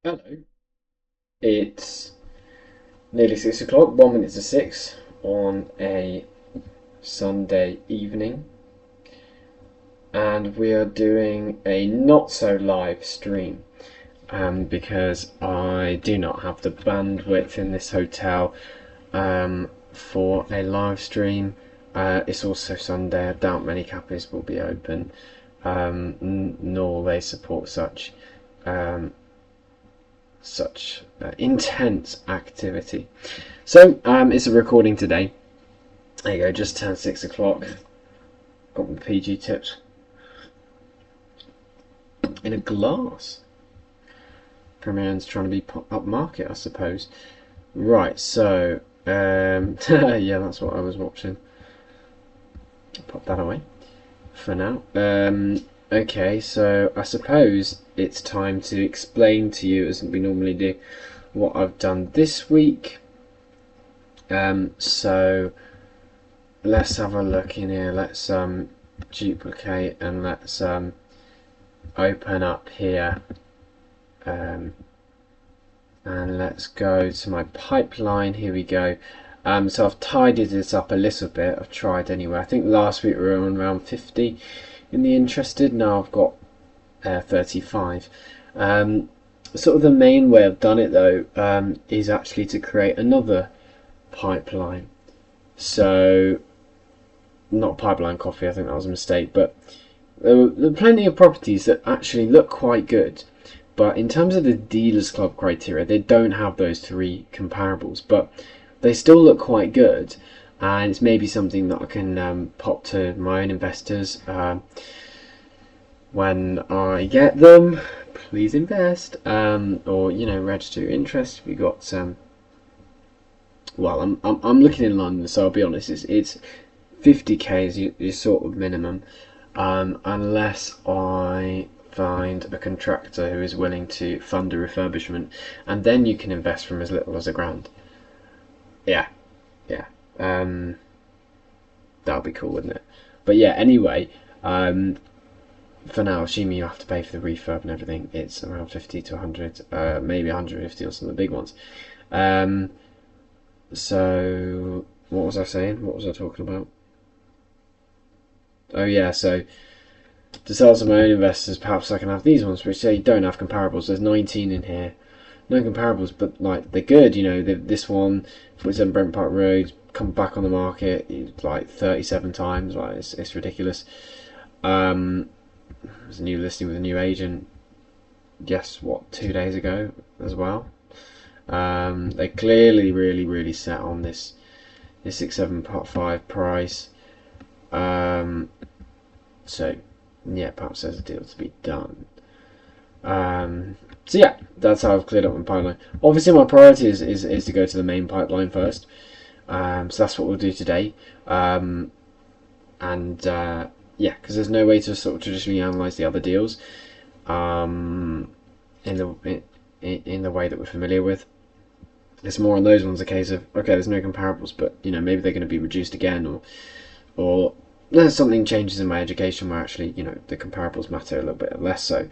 Hello. It's nearly 6 o'clock, 1 minute to 6 on a Sunday evening, and we are doing a not so live stream because I do not have the bandwidth in this hotel for a live stream. It's also Sunday. I doubt many cafes will be open, nor they support um, such intense activity. So it's a recording today. There you go, just turned 6 o'clock. Got my PG tips in a glass. Premier's trying to be upmarket, I suppose. Right, so yeah, that's what I was watching. Pop that away for now. Okay, so I suppose it's time to explain to you, as we normally do, what I've done this week. So let's have a look in here. Let's duplicate and let's open up here, and let's go to my pipeline. Here we go. So I've tidied this up a little bit. I've tried anyway. I think last week we were on around 50 in the interested. Now I've got 35. Sort of the main way I've done it though is actually to create another pipeline. So not pipeline coffee, I think that was a mistake, but there are plenty of properties that actually look quite good, but in terms of the dealers club criteria they don't have those three comparables, but they still look quite good, and it's maybe something that I can pop to my own investors when I get them. Please invest, or register your interest. We got well, I'm looking in London, so I'll be honest, it's 50k is your sort of minimum, unless I find a contractor who is willing to fund a refurbishment, and then you can invest from as little as £1,000. Yeah, that would be cool, wouldn't it? But yeah, anyway, for now, assuming you have to pay for the refurb and everything, it's around 50 to 100, maybe 150 or some of the big ones. So what was I saying? What was I talking about? Oh yeah, so to sell to my own investors, perhaps I can have these ones, which they don't have comparables. There's 19 in here, no comparables, but like they're good. This one, 47 Brent Park Road, come back on the market like 37 times. Like it's ridiculous. There's a new listing with a new agent. Guess what? 2 days ago as well. They clearly really set on this 67.5 price. So yeah, perhaps there's a deal to be done. So yeah, that's how I've cleared up my pipeline. Obviously my priority is to go to the main pipeline first. So that's what we'll do today. Yeah, because there's no way to sort of traditionally analyse the other deals in the way that we're familiar with. It's more on those ones a case of, okay, there's no comparables, but maybe they're going to be reduced again, or there's something changes in my education where actually the comparables matter a little bit less so.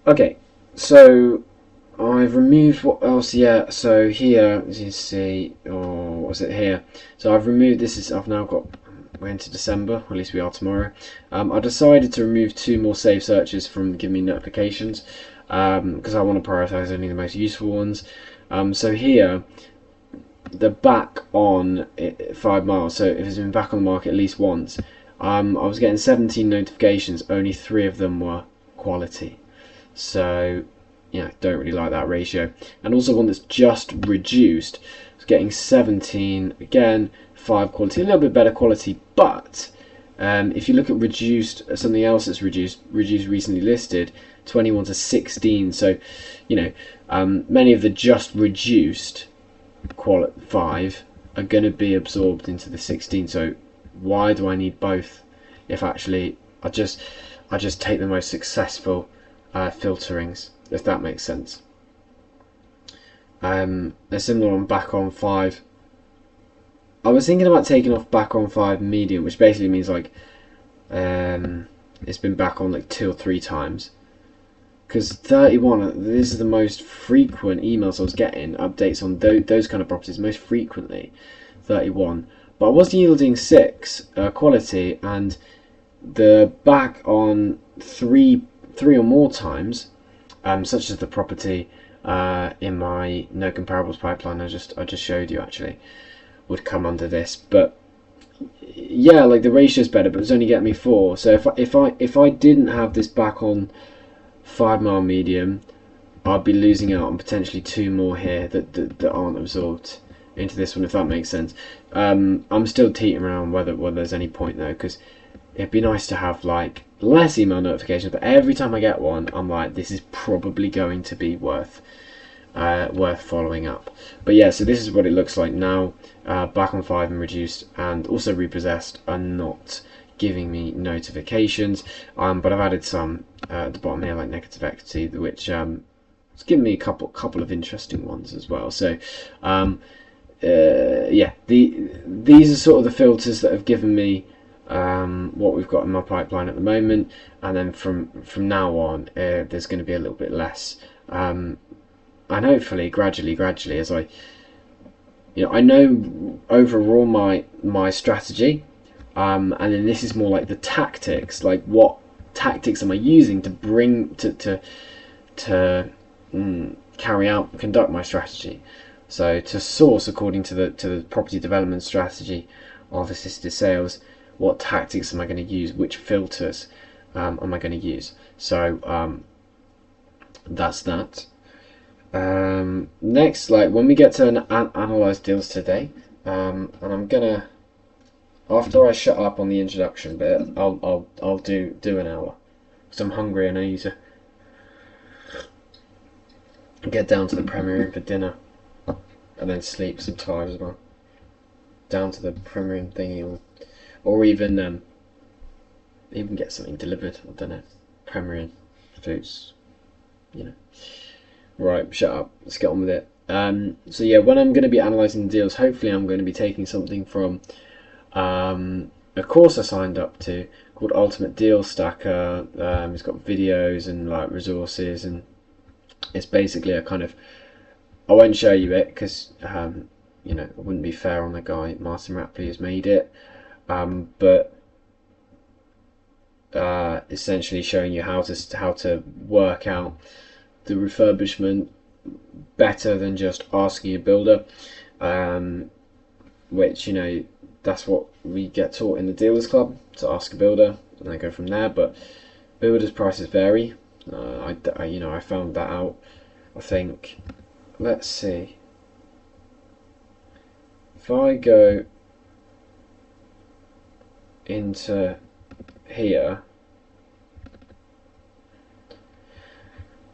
Okay, so I've removed what else? Yeah, so here, as you see, or what was it here? So I've removed this. I've now got, we're into December, or at least we are tomorrow. I decided to remove 2 more save searches from giving me notifications because I want to prioritize only the most useful ones. So here, the back on 5 miles, so if it's been back on the market at least once, I was getting 17 notifications, only 3 of them were quality. So don't really like that ratio. And also one that's just reduced, it's getting 17, again 5 quality, a little bit better quality, but if you look at reduced, something else that's reduced recently listed, 21 to 16. So many of the just reduced 5 are going to be absorbed into the 16. So why do I need both if actually I just take the most successful filterings, if that makes sense. They're similar on back on 5. I was thinking about taking off back on 5 medium, which basically means like it's been back on like 2 or 3 times, because 31, this is the most frequent emails I was getting, updates on those kind of properties, most frequently, 31. But I was yielding 6 quality, and the back on three or more times, such as the property in my no comparables pipeline I just showed you actually, would come under this. But yeah, like the ratio is better, but it's only getting me 4. So if I didn't have this back on 5 mile medium, I'd be losing out on potentially 2 more here that aren't absorbed into this one, if that makes sense. I'm still teetering around whether there's any point though, because it'd be nice to have like less email notifications, but every time I get one, I'm like, this is probably going to be worth following up. But yeah, so this is what it looks like now. Back on 5 and reduced, and also repossessed are not giving me notifications. But I've added some at the bottom here, like negative equity, which it's given me a couple of interesting ones as well. So yeah, these are sort of the filters that have given me what we've got in my pipeline at the moment, and then from now on there's going to be a little bit less, and hopefully gradually as I know overall my strategy, and then this is more like the tactics, like what tactics am I using to bring to conduct my strategy. So to source according to the property development strategy of assisted sales, what tactics am I going to use, which filters am I going to use. So that's that. Next, like when we get to analyzed deals today, and I'm gonna, after I shut up on the introduction bit, I'll do an hour, because I'm hungry and I need to get down to the Premier Inn for dinner, and then sleep. Some tired as well. Down to the Premier Inn thingy, or even get something delivered. I don't know, Premier Inn foods, Right, shut up. Let's get on with it. So yeah, when I'm going to be analysing deals, hopefully I'm going to be taking something from a course I signed up to called Ultimate Deal Stacker. It's got videos and like resources, and it's basically a kind of, I won't show you it because it wouldn't be fair on the guy Martin Rapley who's made it, but essentially showing you how to work out the refurbishment better than just asking a builder, which that's what we get taught in the Dealers Club, to ask a builder and then go from there. But builders' prices vary. I found that out. I think, let's see, if I go into here,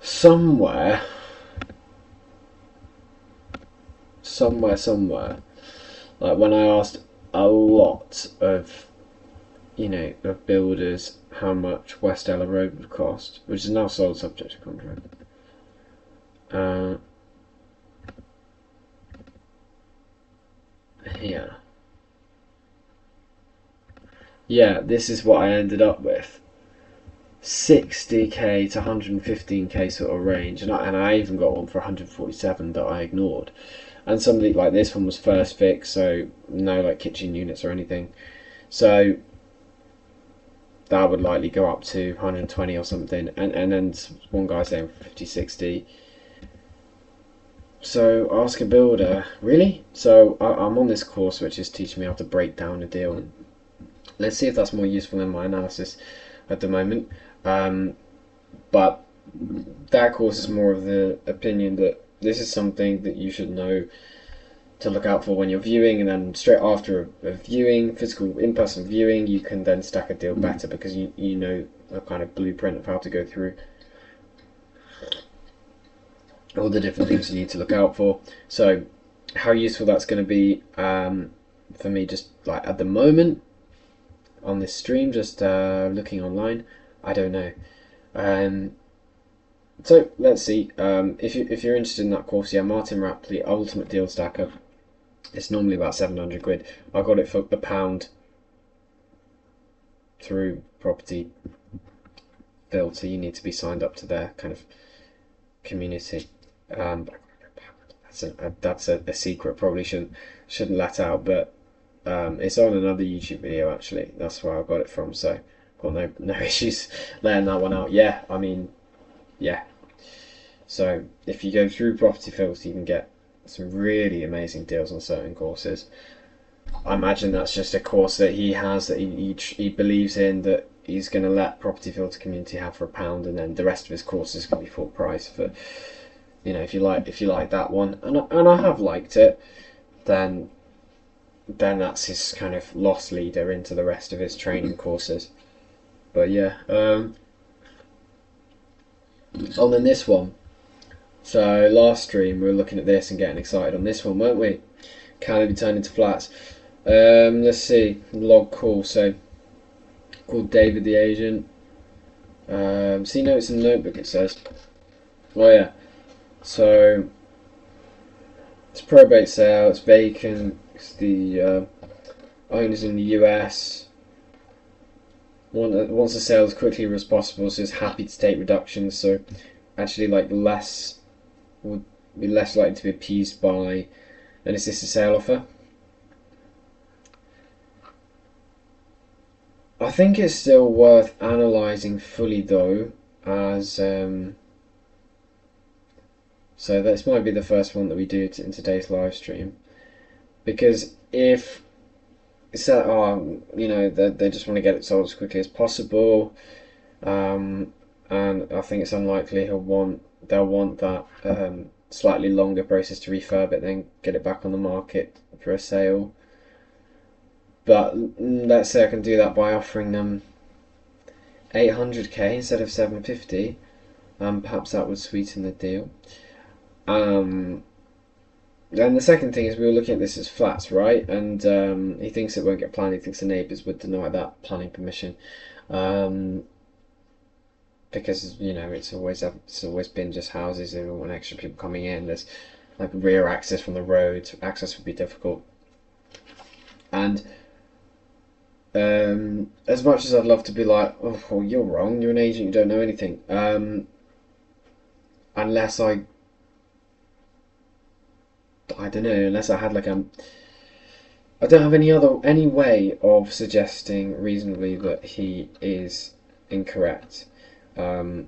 somewhere, like when I asked a lot of of builders how much West Ella Road would cost, which is now sold subject to contract, here, yeah, this is what I ended up with. 60k to 115k sort of range, and I even got one for 147 that I ignored. And somebody like this one was first fix, so no like kitchen units or anything, so that would likely go up to 120 or something, and then one guy saying 50, 60. So ask a builder, really? So I'm on this course which is teaching me how to break down a deal, and let's see if that's more useful in my analysis at the moment. But that course is more of the opinion that this is something that you should know to look out for when you're viewing, and then straight after a viewing, physical in-person viewing, you can then stack a deal better because you know a kind of blueprint of how to go through all the different things you need to look out for. So how useful that's going to be for me, just like at the moment on this stream, just looking online, I don't know. So let's see. If you're interested in that course, yeah, Martin Rapley, Ultimate Deal Stacker. It's normally about 700 quid. I got it for £1 through property filter, you need to be signed up to their kind of community. That's a secret, probably shouldn't let out, but it's on another YouTube video actually. That's where I got it from. So got no issues letting that one out. Yeah, I mean, yeah. So if you go through Property Filter, you can get some really amazing deals on certain courses. I imagine that's just a course that he has that he believes in, that he's going to let Property Filter community have for £1, and then the rest of his courses can be full price for, if you like that one, and I have liked it, then that's his kind of loss leader into the rest of his training courses. But yeah, and then this one. So last stream we were looking at this and getting excited on this one, weren't we? Can it be turned into flats? Let's see. Log call. So called David the agent. See notes in the notebook, it says. Oh yeah. So it's probate sale. It's vacant. It's the owners in the US. Wants the sale as quickly as possible, so is happy to take reductions. So actually, like, less would be less likely to be appeased by. And is this a sale offer? I think it's still worth analysing fully though, as so this might be the first one that we do in today's live stream, because if it's that, they just want to get it sold as quickly as possible, and I think it's unlikely they'll want that slightly longer process to refurb it, then get it back on the market for a sale. But let's say I can do that by offering them 800k instead of 750. Perhaps that would sweeten the deal. Then the second thing is, we were looking at this as flats, right? And he thinks it won't get planned. He thinks the neighbours would deny that planning permission, because it's always been just houses. They don't want extra people coming in. There's like rear access from the road. Access would be difficult. And as much as I'd love to be like, oh, well, you're wrong. You're an agent. You don't know anything. Unless I don't know. Unless I had like I don't have any way of suggesting reasonably that he is incorrect. I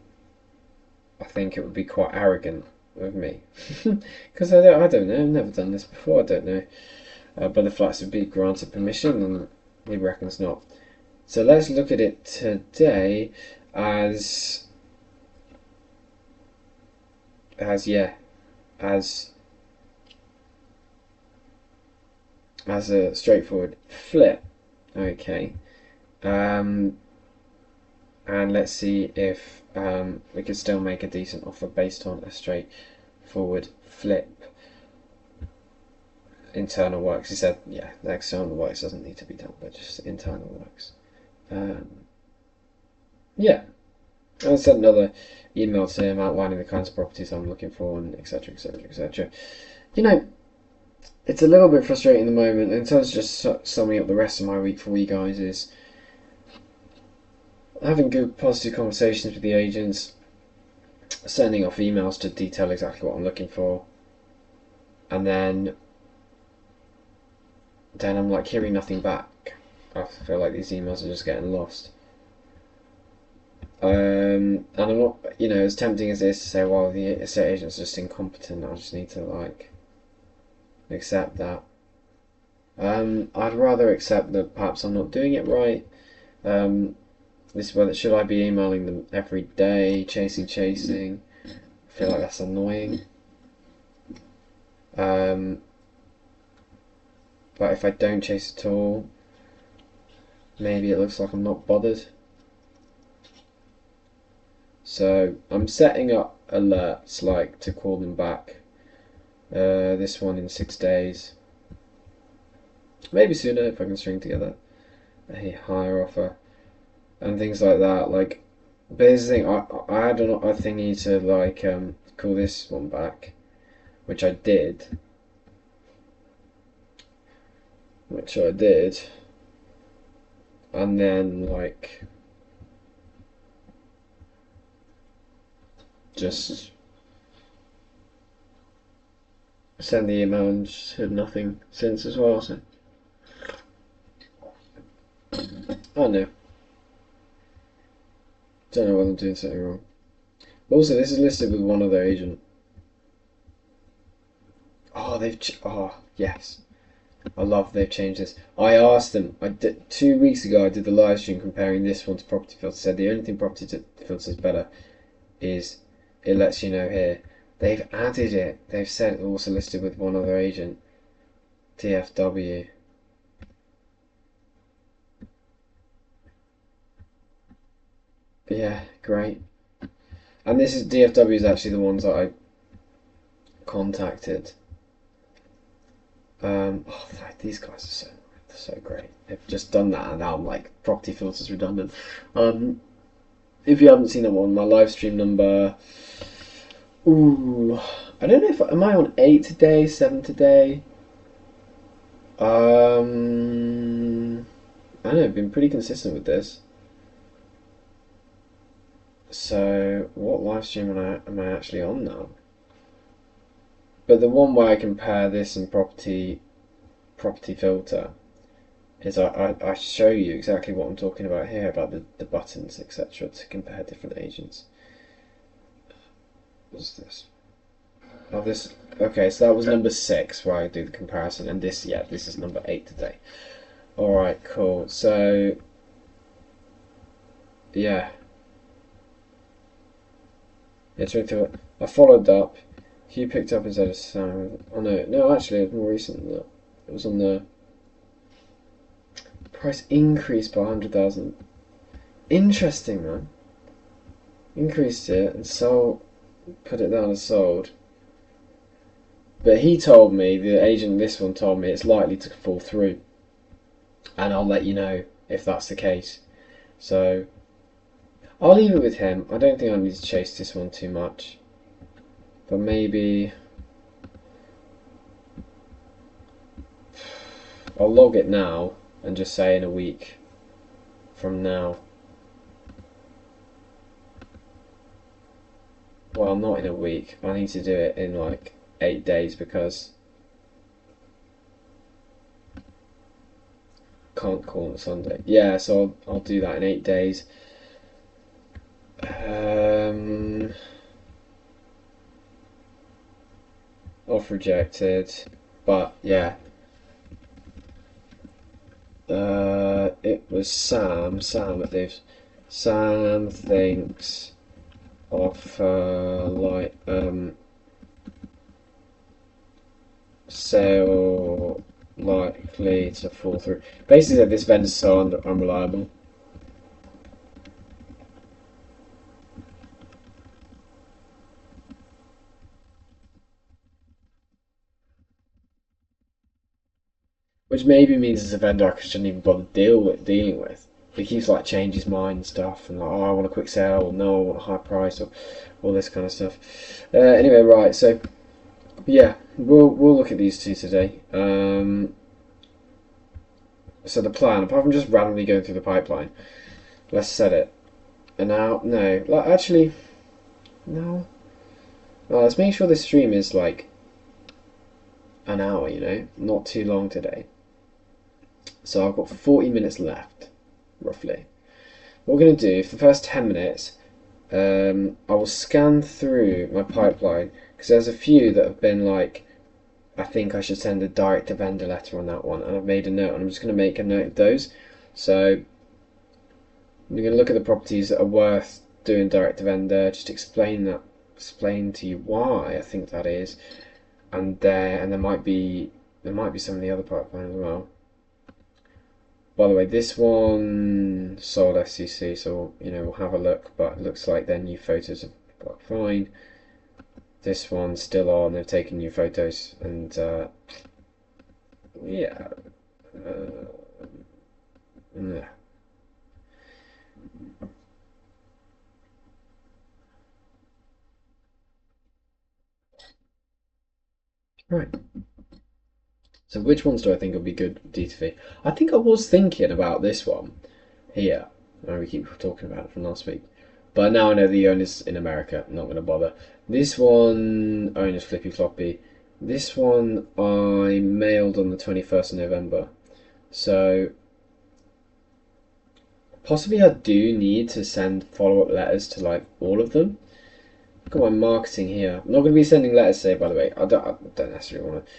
think it would be quite arrogant of me, because I don't know. I've never done this before. I don't know. But the flats would be granted permission, and he reckons not. So let's look at it today as a straightforward flip. Okay. And let's see if we can still make a decent offer based on a straightforward flip. Internal works. He said, yeah, the external works doesn't need to be done, but just internal works. Yeah. I sent another email to him outlining the kinds of properties I'm looking for, and etc, etc, etc. It's a little bit frustrating at the moment. In terms of just summing up the rest of my week for you guys, is having good positive conversations with the agents, sending off emails to detail exactly what I'm looking for, and then I'm like hearing nothing back. I feel like these emails are just getting lost. And I'm not, as tempting as it is to say, well, the estate agent's just incompetent, I just need to like accept that. I'd rather accept that perhaps I'm not doing it right. This is whether should I be emailing them every day, chasing. I feel like that's annoying. But if I don't chase at all, maybe it looks like I'm not bothered. So I'm setting up alerts like to call them back. This one in 6 days, maybe sooner if I can string together a higher offer and things like that. Like, but here's the thing: I had a thingy to like call this one back, which I did, and then like just sent the email and just heard nothing since as well. So I don't know. Don't know whether I'm doing something wrong. Also, this is listed with one other agent. Oh, oh, yes. I love they've changed this. I asked them. 2 weeks ago. I did the live stream comparing this one to Property Filter. Said the only thing Property Filter is better is it lets you know here. They've added it. They've said it also listed with one other agent. DFW. Yeah, great. And this is DFW is actually the ones that I contacted. Oh, these guys are so great. They've just done that, and now I'm like, Property Filter's redundant. If you haven't seen that one, my live stream number. Ooh, I don't know if am I on 8 today, 7 today. I don't know. I've been pretty consistent with this. So, what live stream am I actually on now? But the one where I compare this and Property Filter is I show you exactly what I'm talking about here, about the buttons, etc., to compare different agents. What's this? Oh, this. Okay, so that was number 6 where I do the comparison, and this is number 8 today. Alright, cool. So, yeah. I followed up. Hugh picked up instead of Sam. Oh no, actually, it was more recent than that. It was on the price increased by 100,000. Interesting, man. Increased it and sold, put it down as sold. But he told me, the agent this one told me, it's likely to fall through. And I'll let you know if that's the case. So, I'll leave it with him. I don't think I need to chase this one too much. But maybe I'll log it now and just say in a week from now. Well, not in a week. I need to do it in like 8 days because can't call on Sunday. Yeah, so I'll do that in 8 days. Off rejected, but yeah. It was Sam at this. Sam thinks of like sale likely to fall through. Basically, this vendor's so unreliable. Which maybe means it's a vendor I shouldn't even bother dealing with. He keeps like changing his mind and stuff, and like, oh, I want a quick sale, or no, I want a high price, or all this kind of stuff. Anyway, right, so yeah, we'll look at these two today. So the plan, apart from just randomly going through the pipeline, let's set it. And now, no, like, actually, no. Let's make sure this stream is like an hour, not too long today. So I've got 40 minutes left, roughly. What we're going to do, for the first 10 minutes, I will scan through my pipeline, because there's a few that have been like, I think I should send a direct to vendor letter on that one, and I've made a note, and I'm just going to make a note of those. So we're going to look at the properties that are worth doing direct to vendor, just explain to you why I think that is, and there might be some of the other pipeline as well. By the way, this one sold SCC, so we'll have a look, but it looks like their new photos are fine. This one's still on, they've taken new photos, and yeah. Yeah. Right. So which ones do I think will be good D2V? I think I was thinking about this one here. We keep talking about it from last week. But now I know the owner's in America. I'm not going to bother. This one, owner's Flippy Floppy. This one I mailed on the 21st of November. So possibly I do need to send follow-up letters to like all of them. Look at my marketing here. I'm not going to be sending letters today, by the way. I don't necessarily want to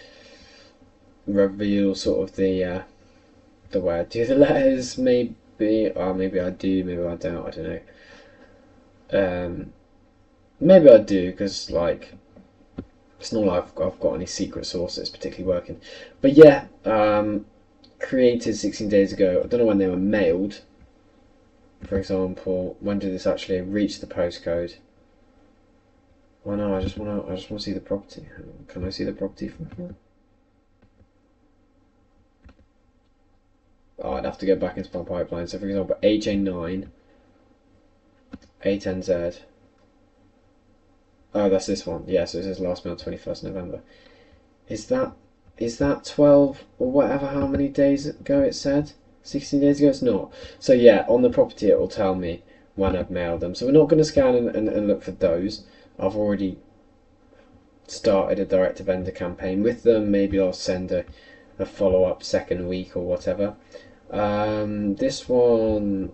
reveal sort of the way I do the letters. Maybe, or maybe I do, maybe I don't. I don't know. Maybe I do because like it's not like I've got any secret sauce that's particularly working. But yeah, created 16 days ago. I don't know when they were mailed. For example, when did this actually reach the postcode? Well, no, I just want to see the property. Can I see the property from here? Oh, I'd have to go back into my pipeline. So, for example, HA9, 8NZ. Oh, that's this one. Yeah, so it says last mail 21st November. Is that 12 or whatever? How many days ago it said? 16 days ago. It's not. So yeah, on the property it will tell me when I've mailed them. So we're not going to scan and look for those. I've already started a direct to vendor campaign with them. Maybe I'll send a follow-up second week or whatever. This one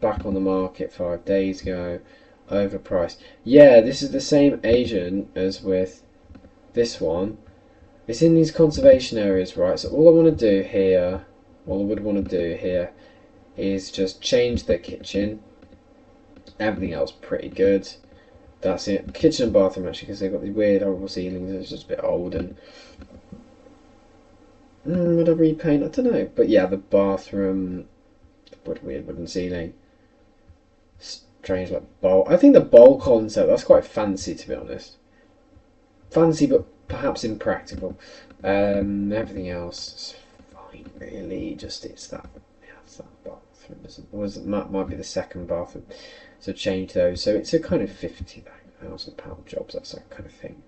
back on the market 5 days ago, overpriced. Yeah, this is the same agent as with this one. It's in these conservation areas, right? So all I want to do here, all I would want to do here is just change the kitchen. Everything else pretty good. That's it. Kitchen and bathroom actually, because they've got these weird horrible ceilings. It's just a bit old and would I repaint? I don't know. But yeah, the bathroom, weird wooden ceiling. Strange like bowl. I think the bowl concept, that's quite fancy to be honest. Fancy but perhaps impractical. Everything else is fine really. Just it's that bathroom. That might be the second bathroom. So change those. So it's a kind of £50,000 jobs. That's that kind of thing.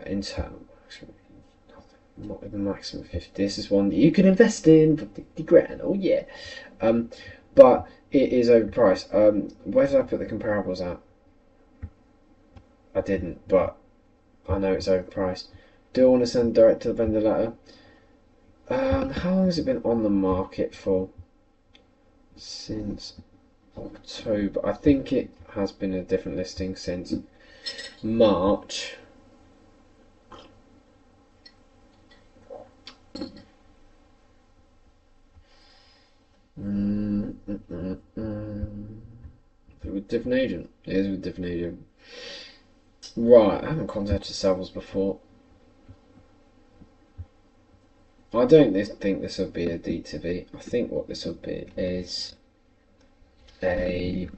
Internal. Not even maximum 50. This is one that you can invest in for 50 grand. Oh yeah. But it is overpriced. Where did I put the comparables at? I didn't, but I know it's overpriced. Do I want to send direct to the vendor letter? How long has it been on the market for? Since October. I think it has been a different listing since March. With a different agent. It is with a different agent. Right, I haven't contacted Savills before. I don't think this will be a D2V. I think what this will be is a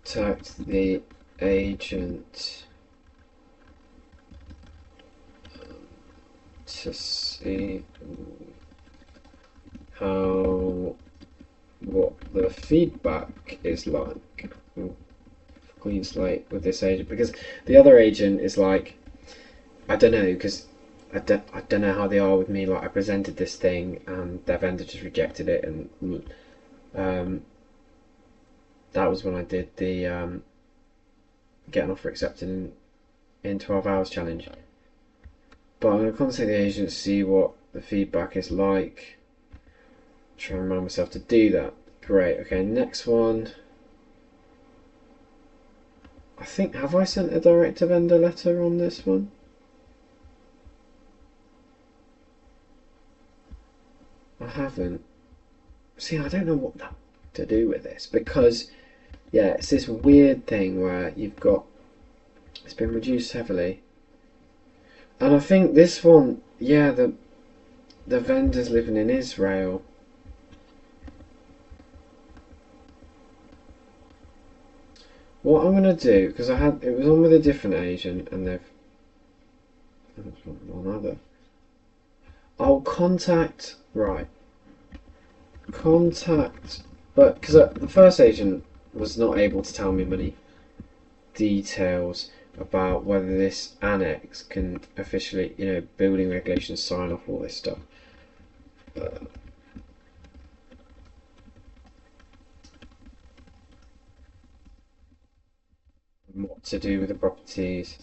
contact the agent to see what the feedback is like. Clean slate with this agent, because the other agent is like, I don't know, because I don't know how they are with me. Like I presented this thing and their vendor just rejected it, and that was when I did the get an offer accepted in 12 hours challenge. But I'm going to contact the agent to see what the feedback is like. Try and remind myself to do that. Great. Okay, next one. I think, have I sent a direct to vendor letter on this one? I haven't. See, I don't know what that to do with this, because yeah, it's this weird thing where you've got, it's been reduced heavily. And I think this one, yeah, the vendor's living in Israel. What I'm gonna do, because it was on with a different agent, and they've one other. I'll contact but because the first agent was not able to tell me many details, about whether this annex can officially, building regulations sign off all this stuff. What to do with the properties.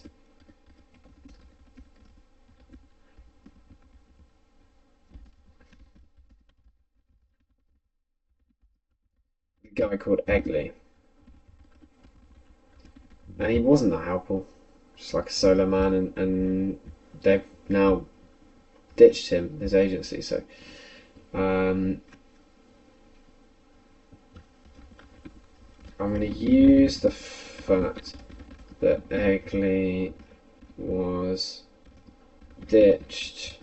A guy called Egley, and he wasn't that helpful, just like a solo man, and they've now ditched him, his agency. So I'm going to use the fact that Egley was ditched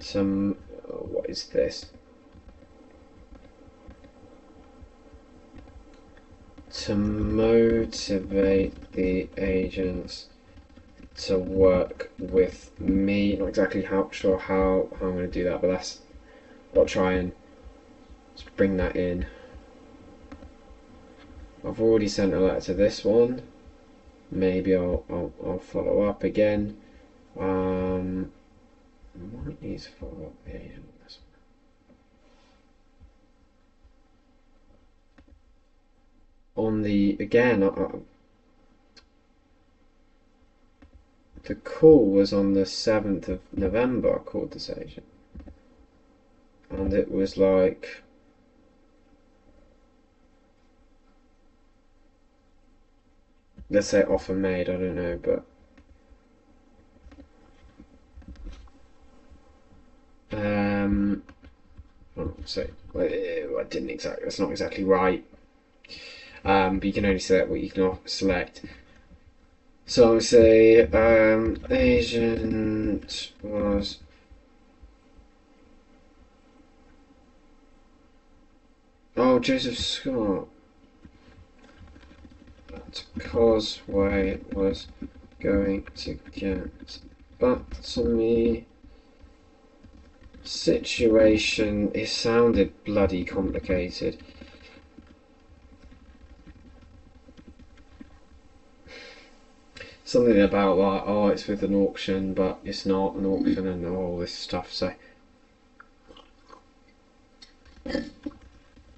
to, what is this? To motivate the agents to work with me. Not exactly sure how I'm going to do that, but I'll try and just bring that in. I've already sent a letter to this one. Maybe I'll follow up again. I might need to follow up the agent on this one. On the again, the call was on the 7th of November. I called this agent, and it was like, let's say offer made. I don't know, but so I didn't exactly. That's not exactly right. But you can only select what you can select. So I would say agent was Joseph Scott at Causeway was going to get back to me. Situation, it sounded bloody complicated. Something about like, it's with an auction, but it's not an auction, and all this stuff. So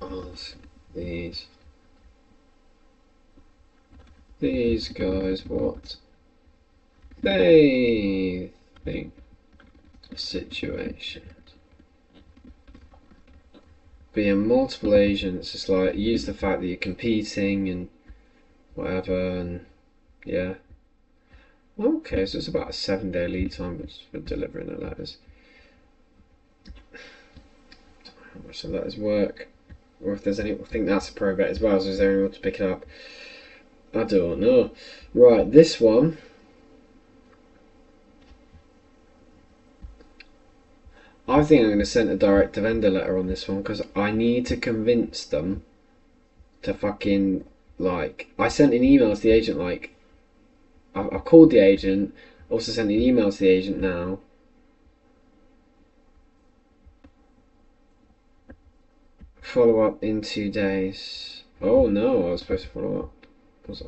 ask these guys what they think the situation. Being multiple agents, it's like use the fact that you're competing and whatever, and yeah. Okay, so it's about a 7-day lead time for delivering the letters. How much the letters work, or if there's any. I think that's a probate as well. So is there anyone to pick it up? I don't know. Right, this one. I think I'm going to send a direct to vendor letter on this one because I need to convince them to fucking like. I sent an email to the agent like. I've called the agent. Also sent an email to the agent now. Follow up in 2 days. Oh no, I was supposed to follow up. Was I?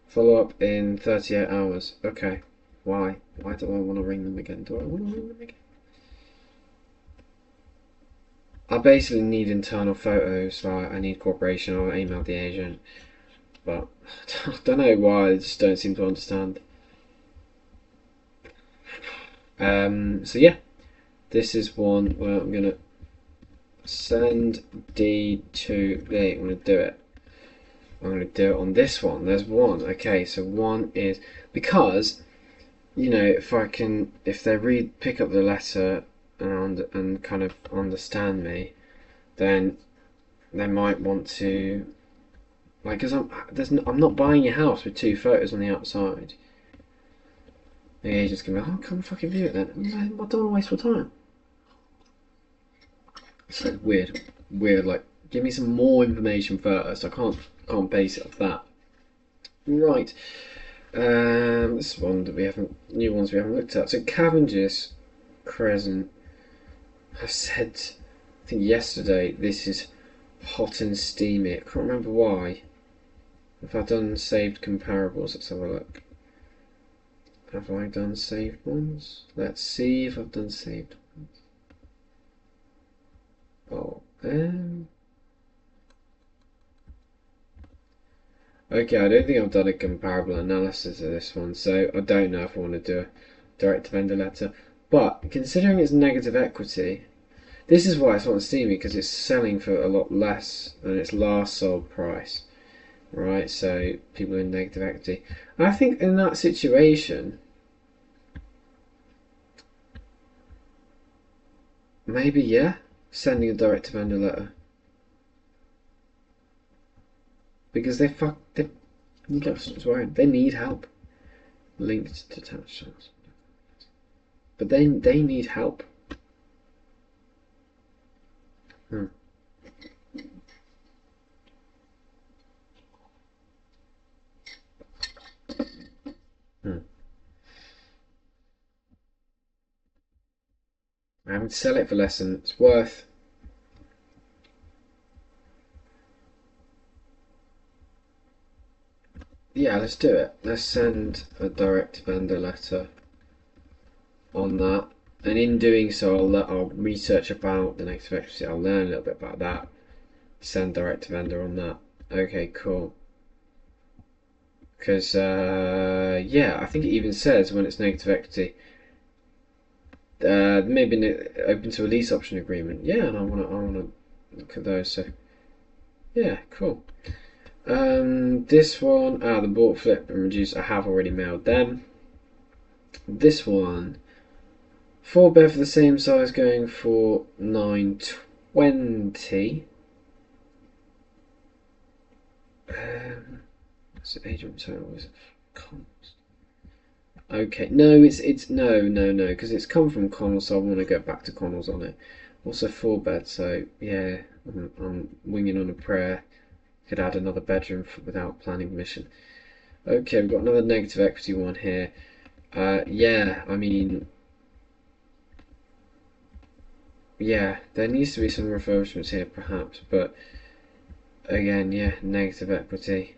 Follow up in 38 hours. Okay. Why? Why do I want to ring them again? Do I want to ring them again? I basically need internal photos. Like I need cooperation. I'll email the agent. But I don't know why. I just don't seem to understand. So yeah. This is one where I'm going to send D to B. I'm going to do it. I'm going to do it on this one. There's one. Okay, so one is because if they pick up the letter and kind of understand me, then they might want to like because I'm not buying a house with 2 photos on the outside. The agent's gonna be like, come fucking view it then. I don't want to waste your time. It's like weird. Like, give me some more information first. I can't base it off that. Right. This one that new ones we haven't looked at. So Cavendish Crescent. I said, I think yesterday, this is hot and steamy. I can't remember why. Have I done saved comparables? Let's have a look. Have I done saved ones? Let's see if I've done saved ones. Oh, okay, I don't think I've done a comparable analysis of this one, so I don't know if I want to do a direct vendor letter. But considering it's negative equity, this is why it's not steamy, because it's selling for a lot less than its last sold price, right? So people in negative equity. I think in that situation, maybe yeah, sending a direct vendor letter, because they they need help. Linked to attached, but they need help. Hmm. Hmm. I'm having to sell it for less than it's worth. Yeah, let's do it. Let's send a direct vendor letter on that, and in doing so, I'll research about the negative equity. I'll learn a little bit about that. Send direct vendor on that. Okay, cool. Because yeah, I think it even says when it's negative equity, maybe open to a lease option agreement. Yeah, and I wanna look at those. So yeah, cool. This one, the bought, flip, and reduce. I have already mailed them. This one, 4 bed for the same size, going for 920. What's it, agent total? Is it Connells? Okay, no, it's no, because it's come from Connells, so I want to go back to Connells on it. Also 4 bed, so yeah, I'm winging on a prayer. Could add another bedroom without planning permission. Okay, we've got another negative equity one here. Yeah, I mean, yeah, there needs to be some refurbishments here, perhaps, but again, yeah, negative equity.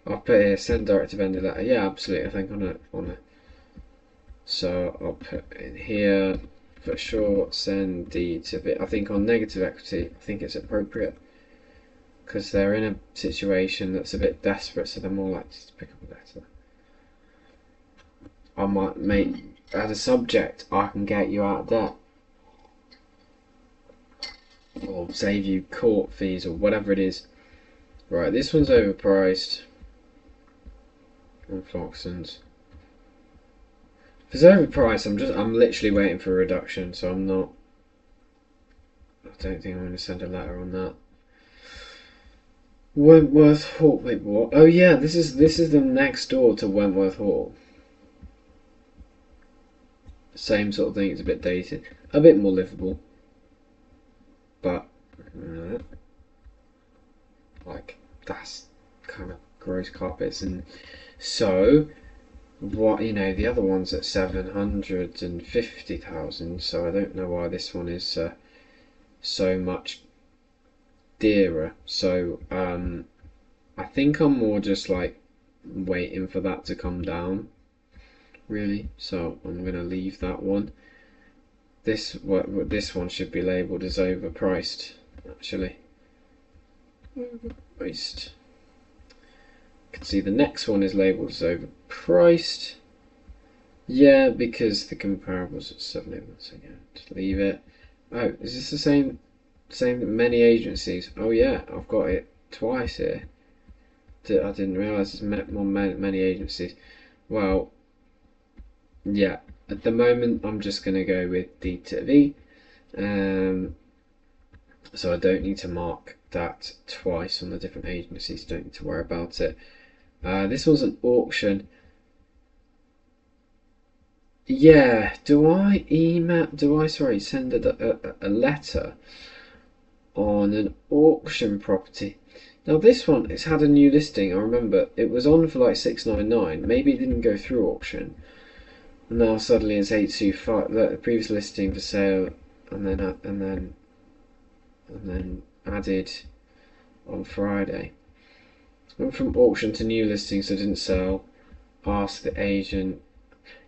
I'll put here send direct vendor letter. Yeah, absolutely. I think on a. So I'll put in here for sure. Send D to bit. I think on negative equity, I think it's appropriate because they're in a situation that's a bit desperate, so they're more likely to pick up a letter. I might make as a subject. I can get you out of debt, or save you court fees, or whatever it is. Right, this one's overpriced on Foxton's. If it's overpriced, I'm literally waiting for a reduction, so I'm not. I don't think I'm going to send a letter on that. Wentworth Hall. Wait, what? Oh yeah, this is the next door to Wentworth Hall. Same sort of thing. It's a bit dated, a bit more livable, but like that's kind of gross carpets, and so what the other one's at 750,000. So I don't know why this one is so much dearer. So I think I'm more just like waiting for that to come down, really. So I'm gonna leave that one. This one should be labelled as overpriced, actually. Overpriced. You can see the next one is labelled as overpriced. Yeah, because the comparables at 7. So yeah, just leave it. Oh, is this the same that many agencies? Oh yeah, I've got it twice here. I didn't realise there's many agencies. Well, yeah. At the moment, I'm just going to go with D to V. So I don't need to mark that twice on the different agencies. Don't need to worry about it. This was an auction. Yeah. Do I send a letter on an auction property? Now this one, it's had a new listing. I remember it was on for like 699. Maybe it didn't go through auction. And now suddenly it's 825. The previous listing for sale, and then added on Friday. Went from auction to new listing, so didn't sell. Ask the agent.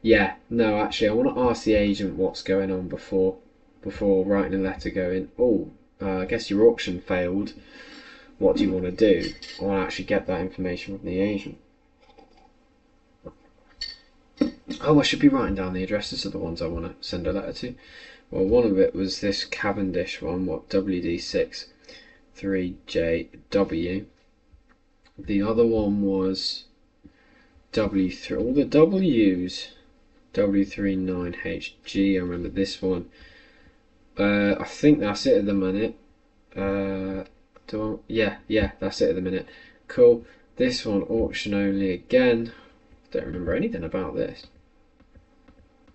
Yeah, no, actually, I want to ask the agent what's going on before writing a letter going, oh, I guess your auction failed. What do you want to do? I want to actually get that information from the agent. Oh, I should be writing down the addresses of the ones I want to send a letter to. Well, one of it was this Cavendish one, what, WD6 3JW. The other one was W3, all the W's, W39HG, I remember this one. I think that's it at the minute. Yeah, that's it at the minute. Cool. This one, auction only again. Don't remember anything about this.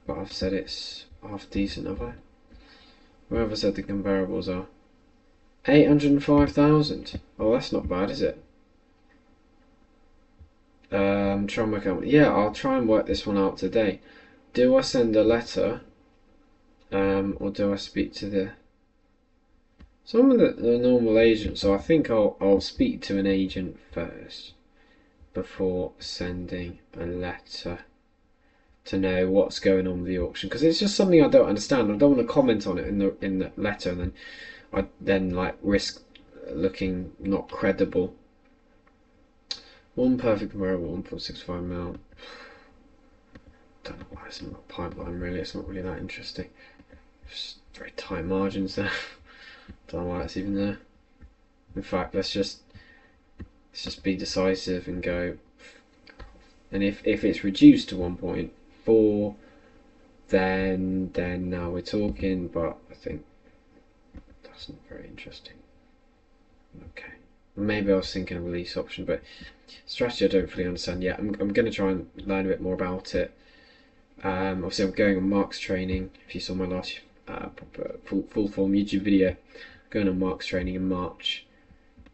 But I've said it's half decent, have I? Where have I said the comparables are? 805,000. Oh, that's not bad, is it? Try and work out. Yeah, I'll try and work this one out today. Do I send a letter, or do I speak to some of the normal agents? So I think I'll speak to an agent first before sending a letter to know what's going on with the auction, because it's just something I don't understand. I don't want to comment on it in the letter, and then like risk looking not credible. One perfect comparable, 1.65 mil. Don't know why it's not a pipeline really. It's not really that interesting. Just very tight margins there. Don't know why it's even there. In fact, let's just be decisive and go. And if it's reduced to 1.4, then now we're talking. But I think that's not very interesting. Okay, maybe I was thinking a release option, but strategy I don't fully understand yet. I'm going to try and learn a bit more about it. Obviously, I'm going on Mark's training. If you saw my last full form YouTube video, going on Mark's training in March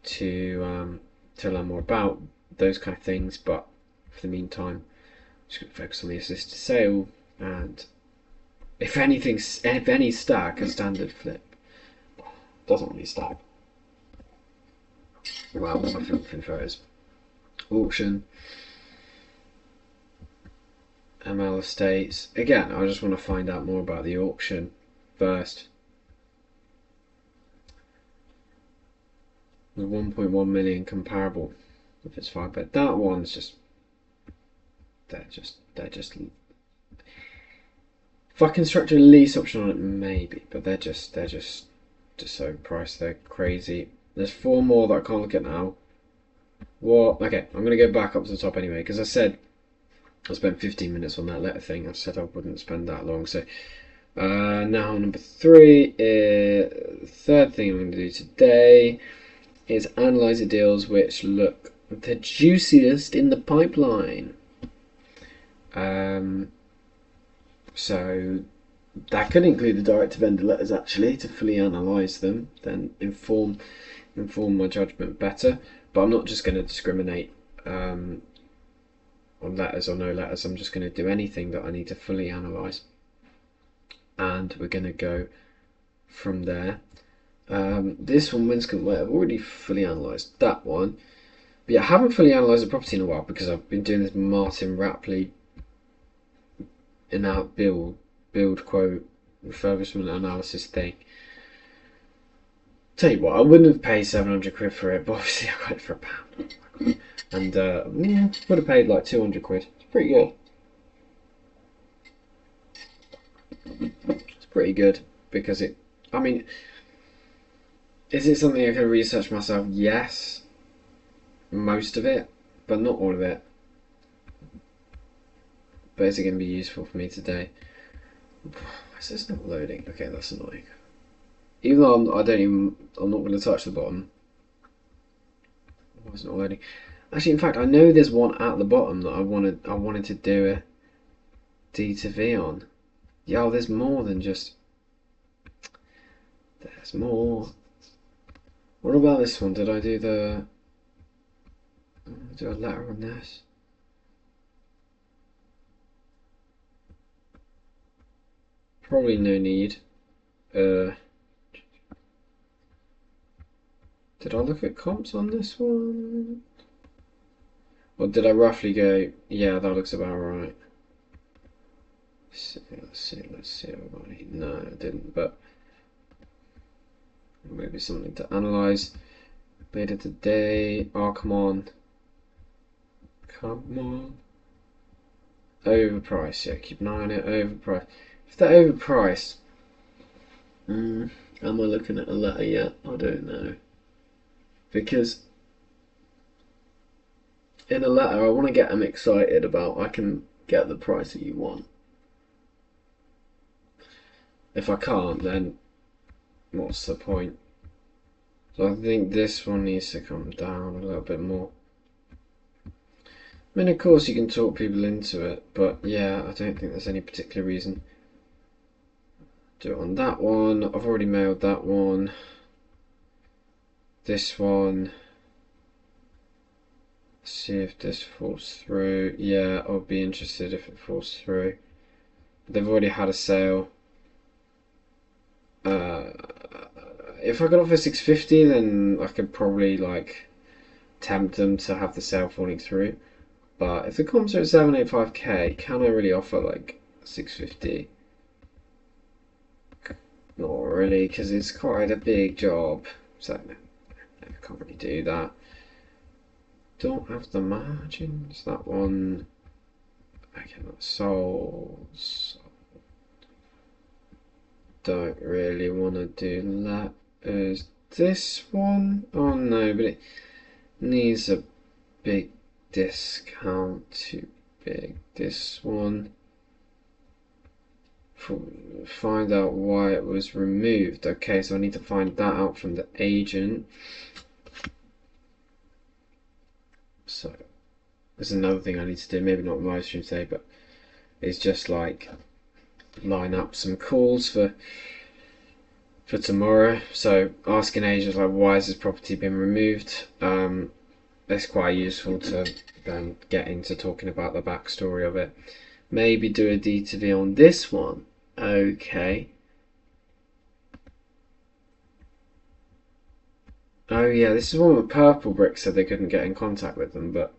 to learn more about those kind of things. But for the meantime, I'm just going to focus on the assisted sale, and if any stack, a standard flip doesn't really stack. Wow, my flipping photos. Auction. ML Estates. Again, I just want to find out more about the auction first. The 1.1 million comparable, if it's 5 bet. That one's just. They're just. If I can structure a lease option on it, maybe, but they're just so priced. They're crazy. There's 4 more that I can't look at now. What? Okay, I'm gonna go back up to the top anyway, because I said I spent 15 minutes on that letter thing. I said I wouldn't spend that long. So now number 3, third thing I'm going to do today is analyze the deals which look the juiciest in the pipeline. So that could include the direct to vendor letters actually, to fully analyze them, then inform my judgment better. But I'm not just going to discriminate on letters or no letters. I'm just going to do anything that I need to fully analyze, and we're going to go from there. This one, Winscombe Way, I've already fully analysed that one, but yeah, I haven't fully analysed the property in a while because I've been doing this Martin Rapley in-out build quote refurbishment analysis thing. Tell you what, I wouldn't have paid 700 quid for it, but obviously I got it for £1. And would have paid like 200 quid. It's pretty good. It's pretty good because is it something I can research myself? Yes. Most of it, but not all of it. But is it going to be useful for me today? Why is this not loading? Okay, that's annoying. Even though I'm not going to touch the bottom. Why is it not loading? Actually, in fact, I know there's one at the bottom that I wanted to do a D to V on. Yeah, there's more than just. There's more. What about this one? Did I do a letter on this? Probably no need. Did I look at comps on this one? Or did I roughly go, yeah, that looks about right? Let's see. No, I didn't, but maybe something to analyze. Beta today. Oh, come on. Overpriced, yeah, keep an eye on it. Overpriced. If they're overpriced, am I looking at a letter yet? I don't know. Because in a letter, I want to get them excited about I can get the price that you want. If I can't, then what's the point? So I think this one needs to come down a little bit more. I mean, of course you can talk people into it, but yeah, I don't think there's any particular reason. Do it on that one. I've already mailed that one. This one. See if this falls through. Yeah, I'll be interested if it falls through. They've already had a sale. If I got off at 650, then I could probably like tempt them to have the sale falling through. But if the comps are at 785k, can I really offer like 650? Not really, because it's quite a big job. So I can't really do that. Don't have the margins. That one. Okay, that's sold. Don't really want to do that. Is this one? Oh no, but it needs a big discount. Too big. This one. Find out why it was removed. Okay, so I need to find that out from the agent. So there's another thing I need to do. Maybe not my stream today, but it's just like line up some calls for tomorrow. So asking agents like, why has this property been removed? That's quite useful to then get into talking about the backstory of it. Maybe do a D2V on this one. Okay. Oh yeah, this is one with Purple Brick said they couldn't get in contact with them, but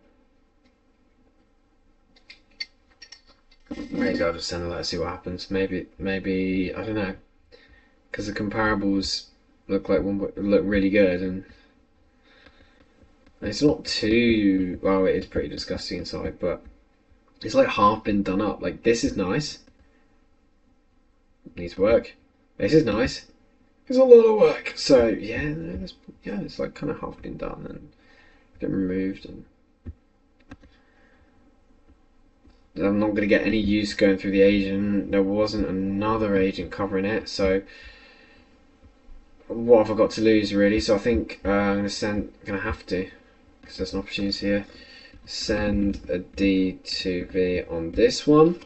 maybe I'll just send a letter, see what happens. Maybe I don't know, because the comparables look really good, and it's not too well. It is pretty disgusting inside, but it's like half been done up. Like this is nice, needs work. This is nice. It's a lot of work. So yeah, it's like kind of half been done and been removed, and I'm not going to get any use going through the agent. There wasn't another agent covering it, so what have I got to lose really? So I think I'm going to have to, because there's an opportunity here. Send a D2V on this one.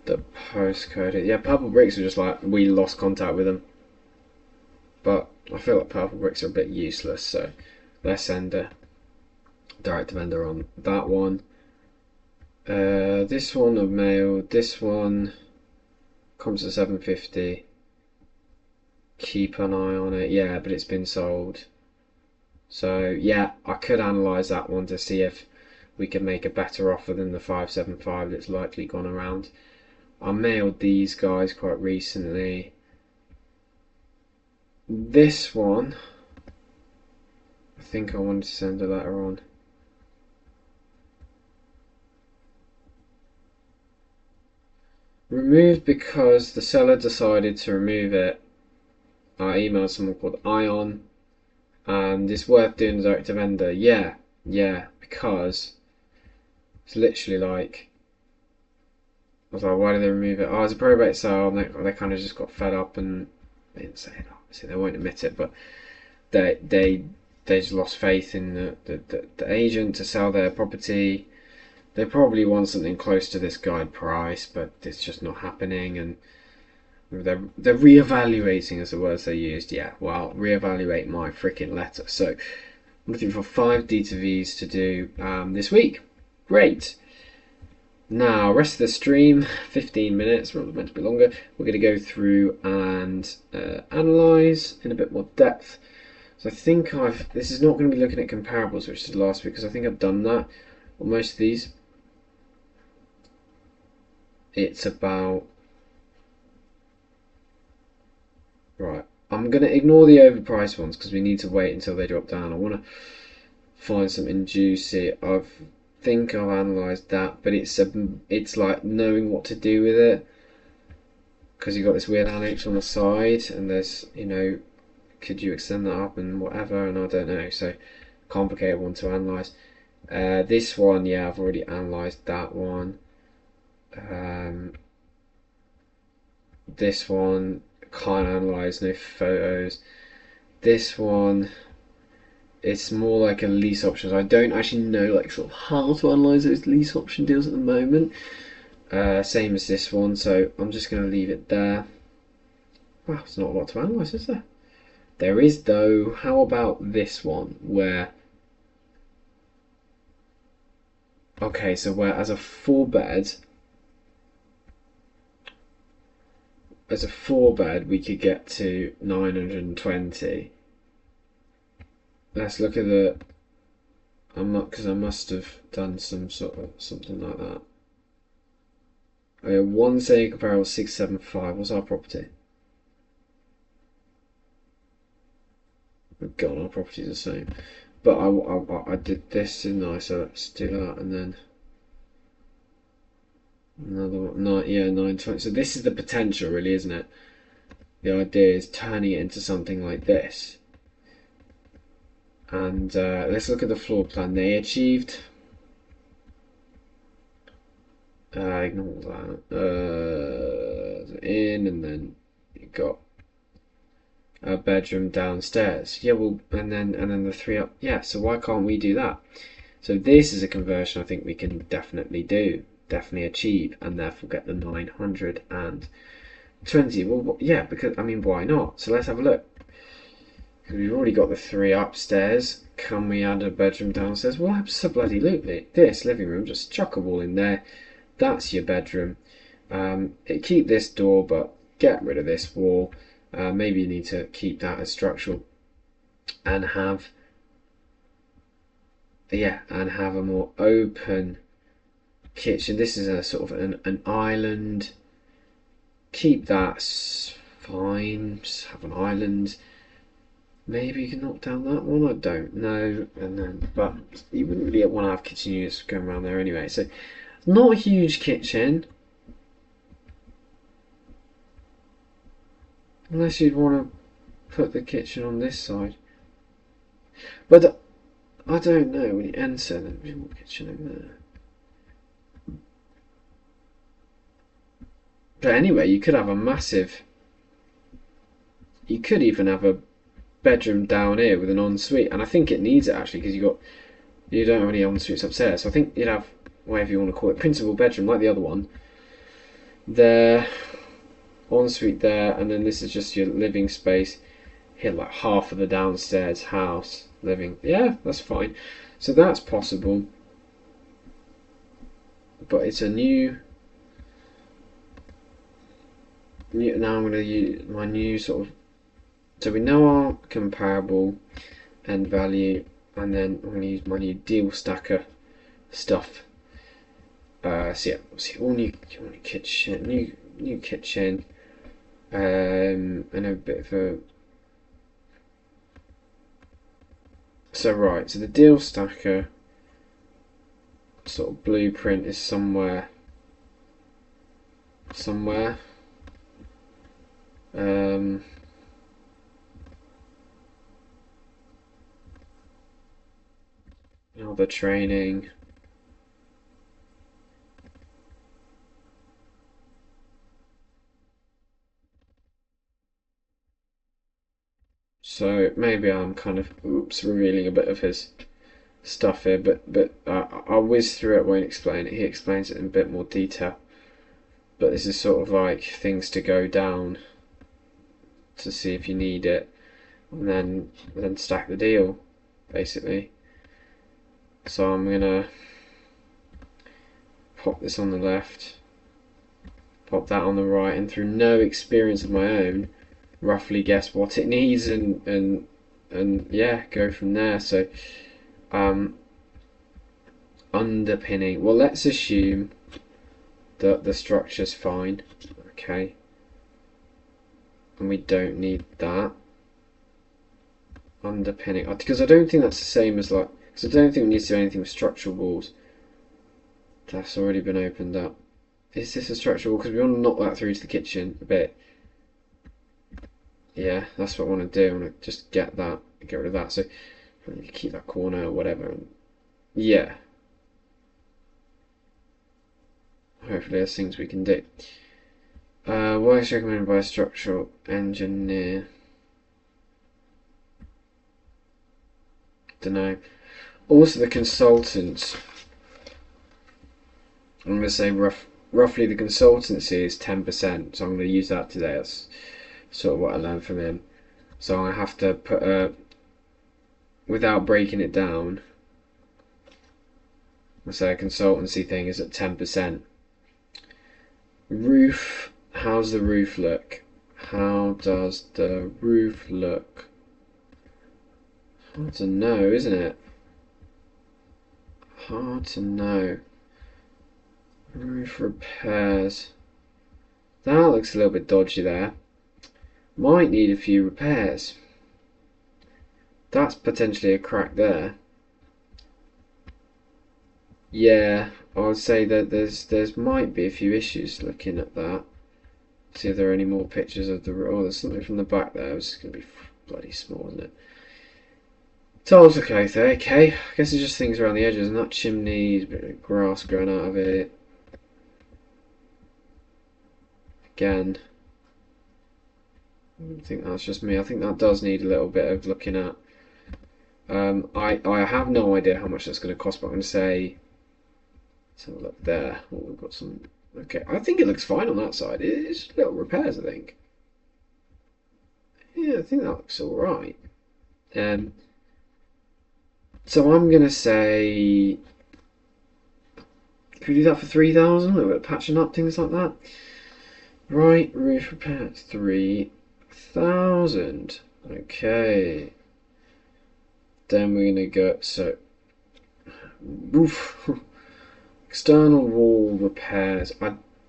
The postcode, yeah, Purple Bricks are just like, we lost contact with them. But I feel like Purple Bricks are a bit useless, so let's send a direct to vendor on that one. This one I've mailed. This one comes to 750. Keep an eye on it. Yeah, but it's been sold. So yeah, I could analyse that one to see if we can make a better offer than the 575 that's likely gone around. I mailed these guys quite recently. This one, I think I wanted to send a letter on. Removed because the seller decided to remove it. I emailed someone called Ion, and it's worth doing direct to vendor. Yeah, because it's literally like, I was like, why did they remove it? Oh, it's a probate sale, and they kind of just got fed up, and they didn't say it, obviously, they won't admit it, but they just lost faith in the agent to sell their property. They probably want something close to this guide price, but it's just not happening, and they're reevaluating is the words they used. Yeah, well, reevaluate my freaking letter. So I'm looking for 5 D2Vs to do this week. Great. Now, rest of the stream, 15 minutes, we're meant to be longer. We're going to go through and analyse in a bit more depth So I think this is not going to be looking at comparables, which is last week, because I think I've done that on most of these. It's about, right, I'm going to ignore the overpriced ones because we need to wait until they drop down. I want to find something juicy. I think I've analysed that, but it's like knowing what to do with it, because you've got this weird annex on the side, and there's, could you extend that up and whatever, and I don't know, so complicated one to analyse. This one, yeah, I've already analysed that one. This one, can't analyse, no photos. This one, it's more like a lease options. I don't actually know like sort of how to analyse those lease option deals at the moment. Same as this one, so I'm just going to leave it there. Wow, there's not a lot to analyse, is there? There is though. How about this one where, okay, so where as a 4-bed, we could get to 920. Let's look at the, I'm not, because I must have done some sort of something like that. Okay, one saying comparable 675. What's our property? Oh God, our property's the same. But I did this, didn't I? So let's do that, and then another one. 920. So this is the potential, really, isn't it? The idea is turning it into something like this. And let's look at the floor plan. They achieved. Ignore that. In, and then you got a bedroom downstairs. Yeah, well, and then the 3 up. Yeah, so why can't we do that? So this is a conversion I think we can definitely do, definitely achieve, and therefore get the 920. Well, yeah, because, I mean, why not? So let's have a look. Because we've already got the 3 upstairs. Can we add a bedroom downstairs? Well, absolutely. This living room, just chuck a wall in there. That's your bedroom. Keep this door, but get rid of this wall. Maybe you need to keep that as structural, and have a more open kitchen. This is a sort of an island. Keep that fine. Just have an island. Maybe you can knock down that one. I don't know. And then, but you wouldn't really want to have kitchen units going around there anyway. So, not a huge kitchen. Unless you'd want to put the kitchen on this side. But I don't know. When you enter, there'll be more kitchen over there. But anyway, you could have a massive. You could even have a bedroom down here with an ensuite, and I think it needs it actually, because you don't have any ensuites upstairs. So I think you'd have, whatever you want to call it, principal bedroom like the other one. There, ensuite there, and then this is just your living space. Here, like half of the downstairs house living. Yeah, that's fine. So that's possible, but it's a new. Now I'm going to use my new sort of. So we know our comparable end value, and then I'm going to use my new deal stacker stuff. So yeah, all new kitchen, new kitchen, and a bit of a. So right, so the deal stacker sort of blueprint is somewhere. The training. So maybe I'm kind of revealing a bit of his stuff here, but I'll whiz through it, won't explain it. He explains it in a bit more detail. But this is sort of like things to go down to see if you need it, and then stack the deal, basically. So I'm gonna pop this on the left, pop that on the right, and through no experience of my own, roughly guess what it needs and and yeah, go from there. So underpinning, well, let's assume that the structure's fine, okay, and we don't need that. Underpinning, because I don't think that's the same as like, because I don't think we need to do anything with structural walls. That's already been opened up. Is this a structural wall? Because we want to knock that through to the kitchen a bit. Yeah, that's what I want to do. I want to just get rid of that. So keep that corner or whatever. Yeah. Hopefully there's things we can do. Works recommended by a structural engineer. Don't know. Also the consultants. I'm going to say roughly the consultancy is 10%. So I'm going to use that today. That's sort of what I learned from him. So I have to put without breaking it down. Let's say a consultancy thing is at 10%. Roof. How's the roof look? How does the roof look? Hard to know, isn't it? Hard to know. Roof repairs. That looks a little bit dodgy there. Might need a few repairs. That's potentially a crack there. Yeah, I would say that there's might be a few issues looking at that. See if there are any more pictures of the. Oh, there's something from the back there. It's going to be bloody small, isn't it? Tiles look okay. Okay, I guess it's just things around the edges. And that chimney, a bit of grass growing out of it. Again, I don't think that's just me. I think that does need a little bit of looking at. I have no idea how much that's going to cost, but I'm going to say. Let's have a look there. Oh, we've got some. Okay, I think it looks fine on that side. It's little repairs, I think. Yeah, I think that looks all right. So I'm gonna say, could we do that for 3,000? A little bit of patching up, things like that. Right, roof repair 3,000. Okay. Then we're gonna go roof. External wall repairs.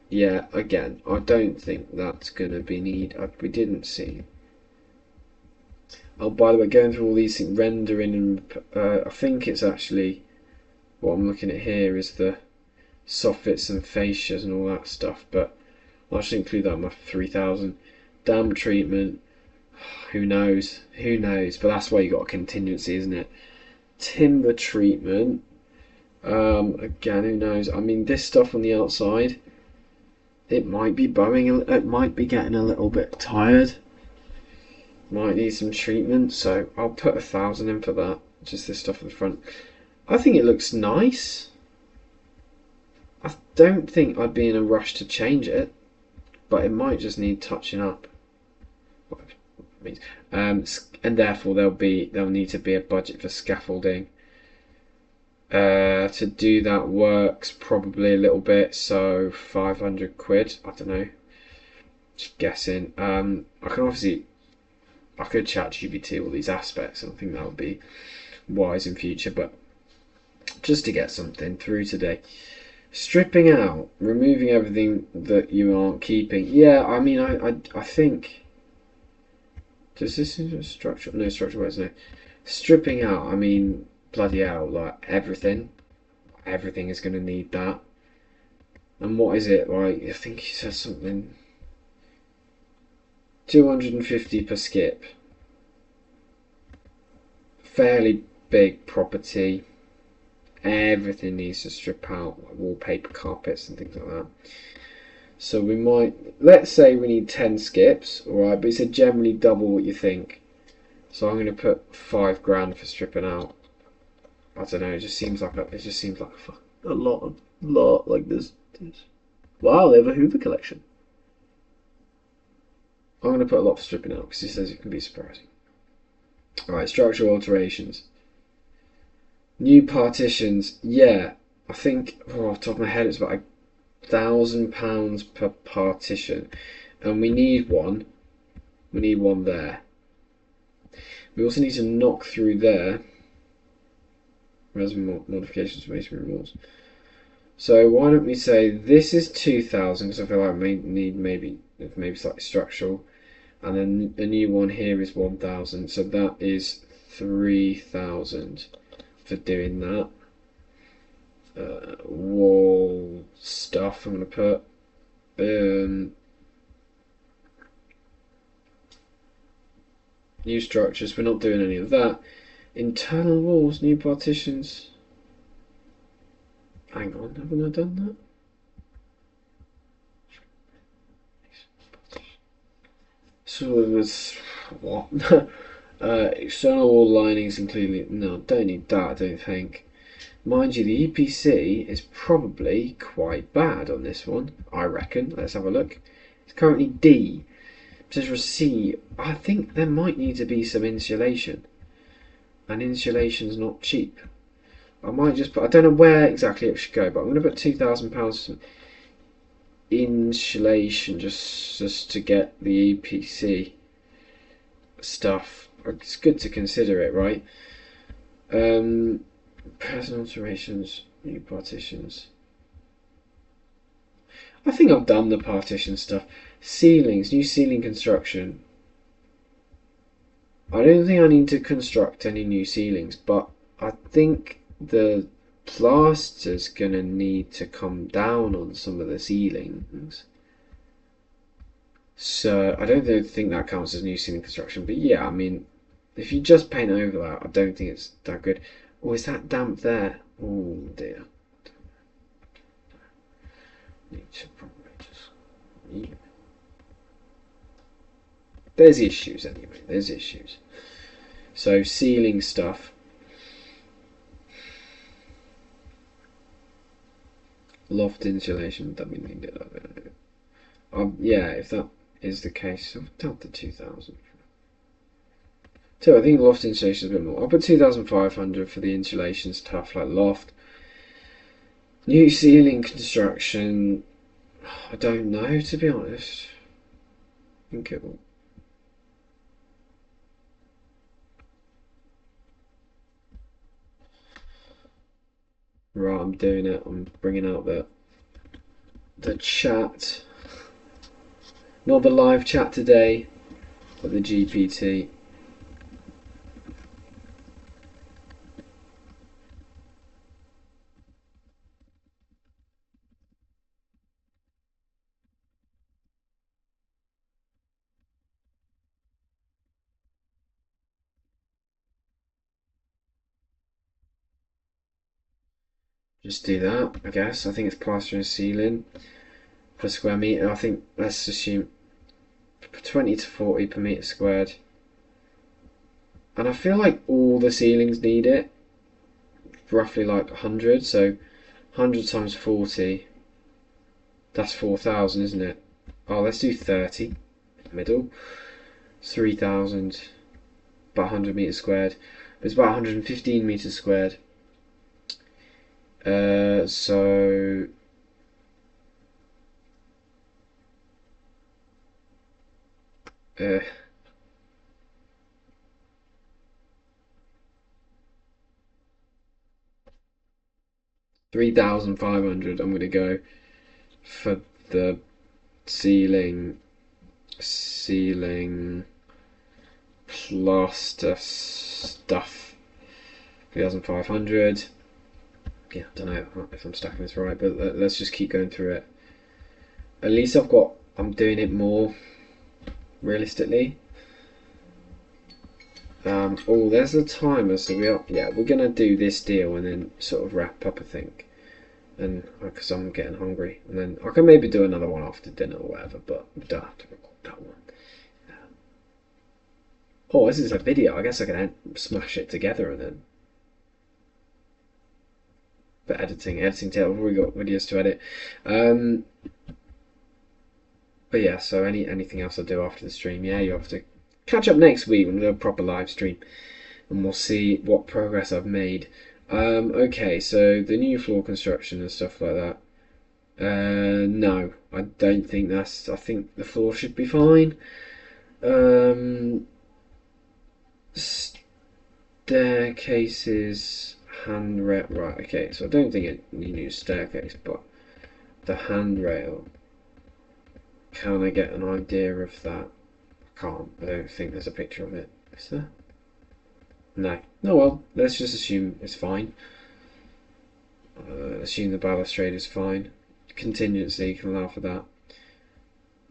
Yeah, again, I don't think that's gonna be needed. We didn't see. Oh, by the way, going through all these things, rendering, and I think it's actually what I'm looking at here is the soffits and fascias and all that stuff. But I should include that in my 3,000. Damp treatment. Who knows? Who knows? But that's why you got a contingency, isn't it? Timber treatment. Again, who knows? I mean, this stuff on the outside, it might be bowing. It might be getting a little bit tired. Might need some treatment, so I'll put 1,000 in for that. Just this stuff at the front. I think it looks nice. I don't think I'd be in a rush to change it, but it might just need touching up. And therefore there'll need to be a budget for scaffolding. To do that works probably a little bit, so 500 quid. I don't know. Just guessing. I could chat GPT all these aspects, and I think that would be wise in future, but just to get something through today. Stripping out, removing everything that you aren't keeping. Yeah, I mean, I think. Does this is a structure? No, structure words, no. Stripping out, I mean, bloody hell, like everything. Everything is going to need that. And what is it, like, I think he says something. 250 per skip. Fairly big property. Everything needs to strip out, like wallpaper, carpets, and things like that. So we might, let's say we need 10 skips, alright, but it's a generally double what you think. So I'm going to put 5 grand for stripping out. I don't know, it just seems like a lot like this. Wow, they have a Hoover collection. I'm going to put a lot for stripping out because he says it can be surprising. Alright, structural alterations. New partitions, yeah, I think, off the top of my head, it's about £1,000 per partition. And we need one. We need one there. We also need to knock through there. Where's modifications to masonry rules? So why don't we say this is 2,000 because I feel like I need maybe slightly structural, and then a new one here is 1,000. So that is 3,000 for doing that. Wall stuff. I'm going to put new structures. We're not doing any of that. Internal walls, new partitions. Hang on, haven't I done that? So it was what? External wall linings including. No, don't need that. I don't think. Mind you, the EPC is probably quite bad on this one. I reckon. Let's have a look. It's currently D. It says for C. I think there might need to be some insulation, and insulation's not cheap. I might just put. I don't know where exactly it should go, but I'm going to put £2,000 insulation just to get the EPC stuff. It's good to consider it, right? Personal alterations, new partitions. I think I've done the partition stuff. Ceilings, new ceiling construction. I don't think I need to construct any new ceilings, but I think the plaster's gonna need to come down on some of the ceilings. So I don't think that counts as new ceiling construction, but yeah, I mean, if you just paint over that, I don't think it's that good. Or is that damp there? Oh dear. Need to probably just. Yeah. There's issues anyway. There's issues. So ceiling stuff. Loft insulation. That we need it. Yeah, if that is the case, I've done the 2,000. So I think loft insulation is a bit more. I'll put 2,500 for the insulation stuff like loft. New ceiling construction. I don't know, to be honest. I think it will. Right, I'm doing it. I'm bringing out the chat. Not the live chat today, but the GPT. Just do that, I guess. I think it's plastering ceiling per square meter. I think let's assume 20 to 40 per meter squared. And I feel like all the ceilings need it. Roughly like 100. So 100 times 40. That's 4,000, isn't it? Oh, let's do 30. Middle. 3,000. About 100 meters squared. But it's about 115 meters squared. So 3,500. I'm going to go for the ceiling plaster stuff. 3,500. Yeah, I don't know if I'm stacking this right, but let's just keep going through it. At least I'm doing it more realistically. Oh, there's a timer, so we're gonna do this deal and then sort of wrap up, I think. And because I'm getting hungry, and then I can maybe do another one after dinner or whatever, but we don't have to record that one. Oh, this is a video. I guess I can smash it together and then. But editing table. We've got videos to edit. But yeah, so anything else I do after the stream, yeah, you have to catch up next week when we do a proper live stream, and we'll see what progress I've made. Okay, so the new floor construction and stuff like that. No, I don't think I think the floor should be fine. Staircases, handrail. Right, okay, so I don't think you need a staircase, but the handrail. Can I get an idea of that? I can't. I don't think there's a picture of it. Is there? No. Oh well, let's just assume it's fine. Assume the balustrade is fine. Contingency can allow for that.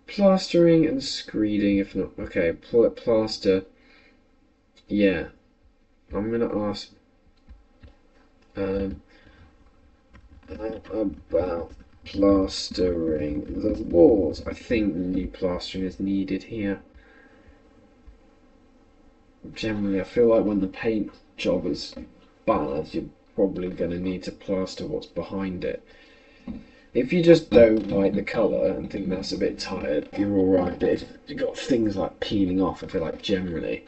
Plastering and screeding, if not. Okay, plaster. Yeah. I'm going to ask about plastering the walls. I think new plastering is needed here. Generally, I feel like when the paint job is bad, you're probably going to need to plaster what's behind it. If you just don't like the colour and think that's a bit tired, you're alright. But if you've got things like peeling off, I feel like generally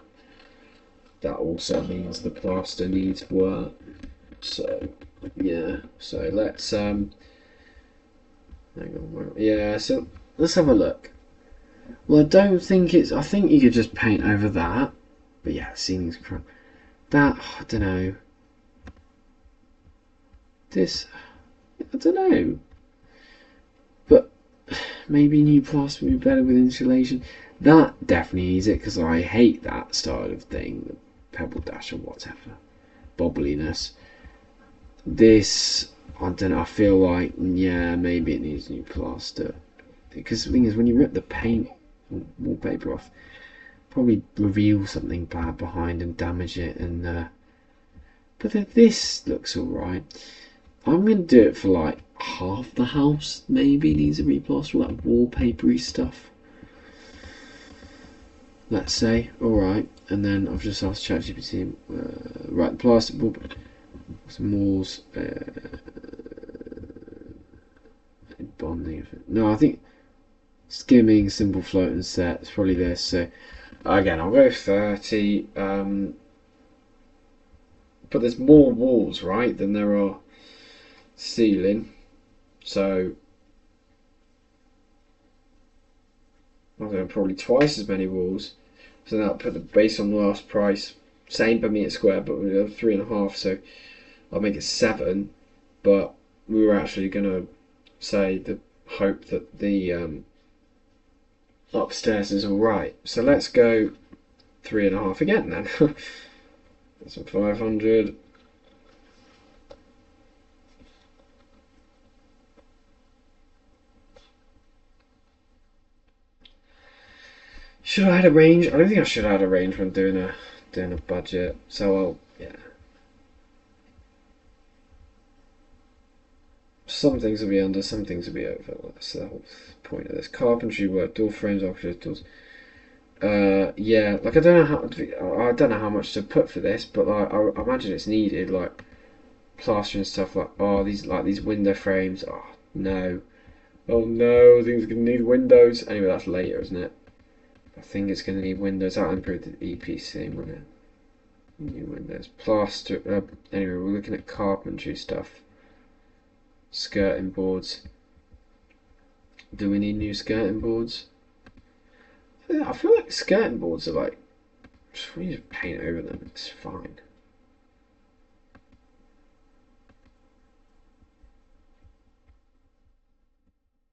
that also means the plaster needs work. So yeah, so let's hang on. Yeah, so let's have a look. Well, I don't think it's. I think you could just paint over that. But yeah, ceiling's crap. That I don't know. This I don't know. But maybe new plaster would be better with insulation. That definitely needs it because I hate that style of thing, the pebble dash or whatever, bobbliness. This, I don't know. I feel like yeah, maybe it needs new plaster because the thing is, when you rip the paint wallpaper off, probably reveal something bad behind and damage it. And but this looks all right. I'm going to do it for like half the house, maybe needs a replaster, all that wallpapery stuff. Let's say, alright, and then I've just asked ChatGPT, right, the plastic wall, some walls, bonding. No, I think skimming, simple float and set is probably this. So again, I'll go 30. But there's more walls, right, than there are ceiling. So I don't know, probably twice as many walls. So that'll put the base on the last price, same per metre square, but we have 3.5. So I'll make it 7. But we were actually going to say the hope that the upstairs is all right. So let's go 3.5 again then. That's 500. Should I had a range? I don't think I should have had a range when doing a budget. So yeah. Some things will be under, some things will be over. That's the whole point of this. Carpentry work, door frames, architecture doors. Yeah, like I don't know how much to put for this, but like I imagine it's needed, like plastering stuff. Like these window frames. Oh no, oh no, I think it's gonna need windows. Anyway, that's later, isn't it? I think it's gonna need windows. That'll improve the EPC, won't it? New windows, plaster. Anyway, we're looking at carpentry stuff. Skirting boards. Do we need new skirting boards? Yeah, I feel like skirting boards are like, we just paint over them, it's fine.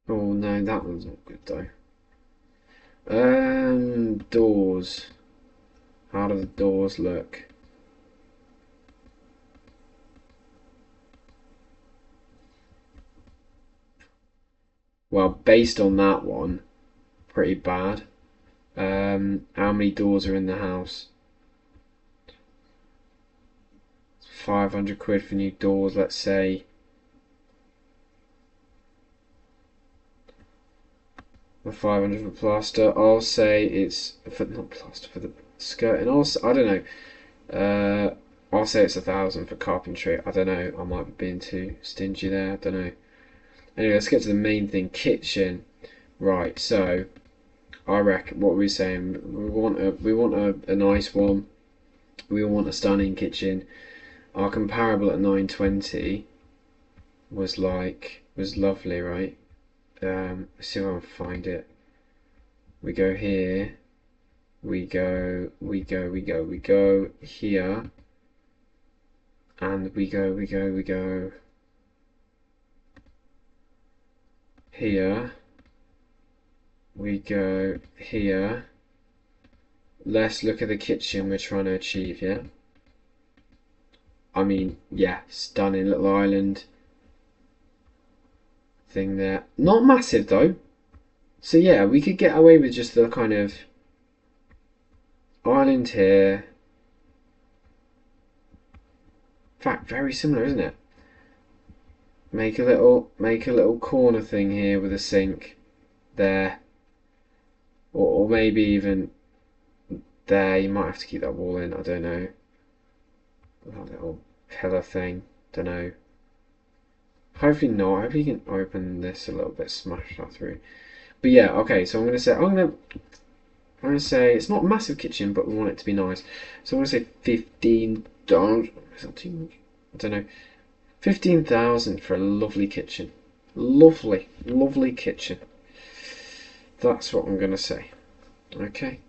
Oh no, that one's not good though. Doors. How do the doors look? Well, based on that one, pretty bad. How many doors are in the house? 500 quid for new doors, let's say. Or 500 for plaster. I'll say it's for not plaster for the skirting. I don't know. I'll say it's 1,000 for carpentry. I don't know. I might be being too stingy there. I don't know. Anyway, let's get to the main thing. Kitchen. Right. So I reckon what we're saying. We want a nice one. We want a stunning kitchen. Our comparable at 920 was lovely, right? Let's see if I can find it. We go here. We go here. And we go here. We go here. Let's look at the kitchen we're trying to achieve, yeah? I mean, yeah, stunning little island thing there. Not massive though. So yeah, we could get away with just the kind of island here. In fact, very similar, isn't it? Make a little corner thing here with a sink there, or maybe even there. You might have to keep that wall in. I don't know. That little pillar thing. Don't know. Hopefully not. Hopefully you can open this a little bit, smash that through. But yeah, okay. So I'm gonna say it's not a massive kitchen, but we want it to be nice. So I'm gonna say $15. Is that too much? I don't know. 15,000 for a lovely kitchen. Lovely, lovely kitchen. That's what I'm gonna say. Okay.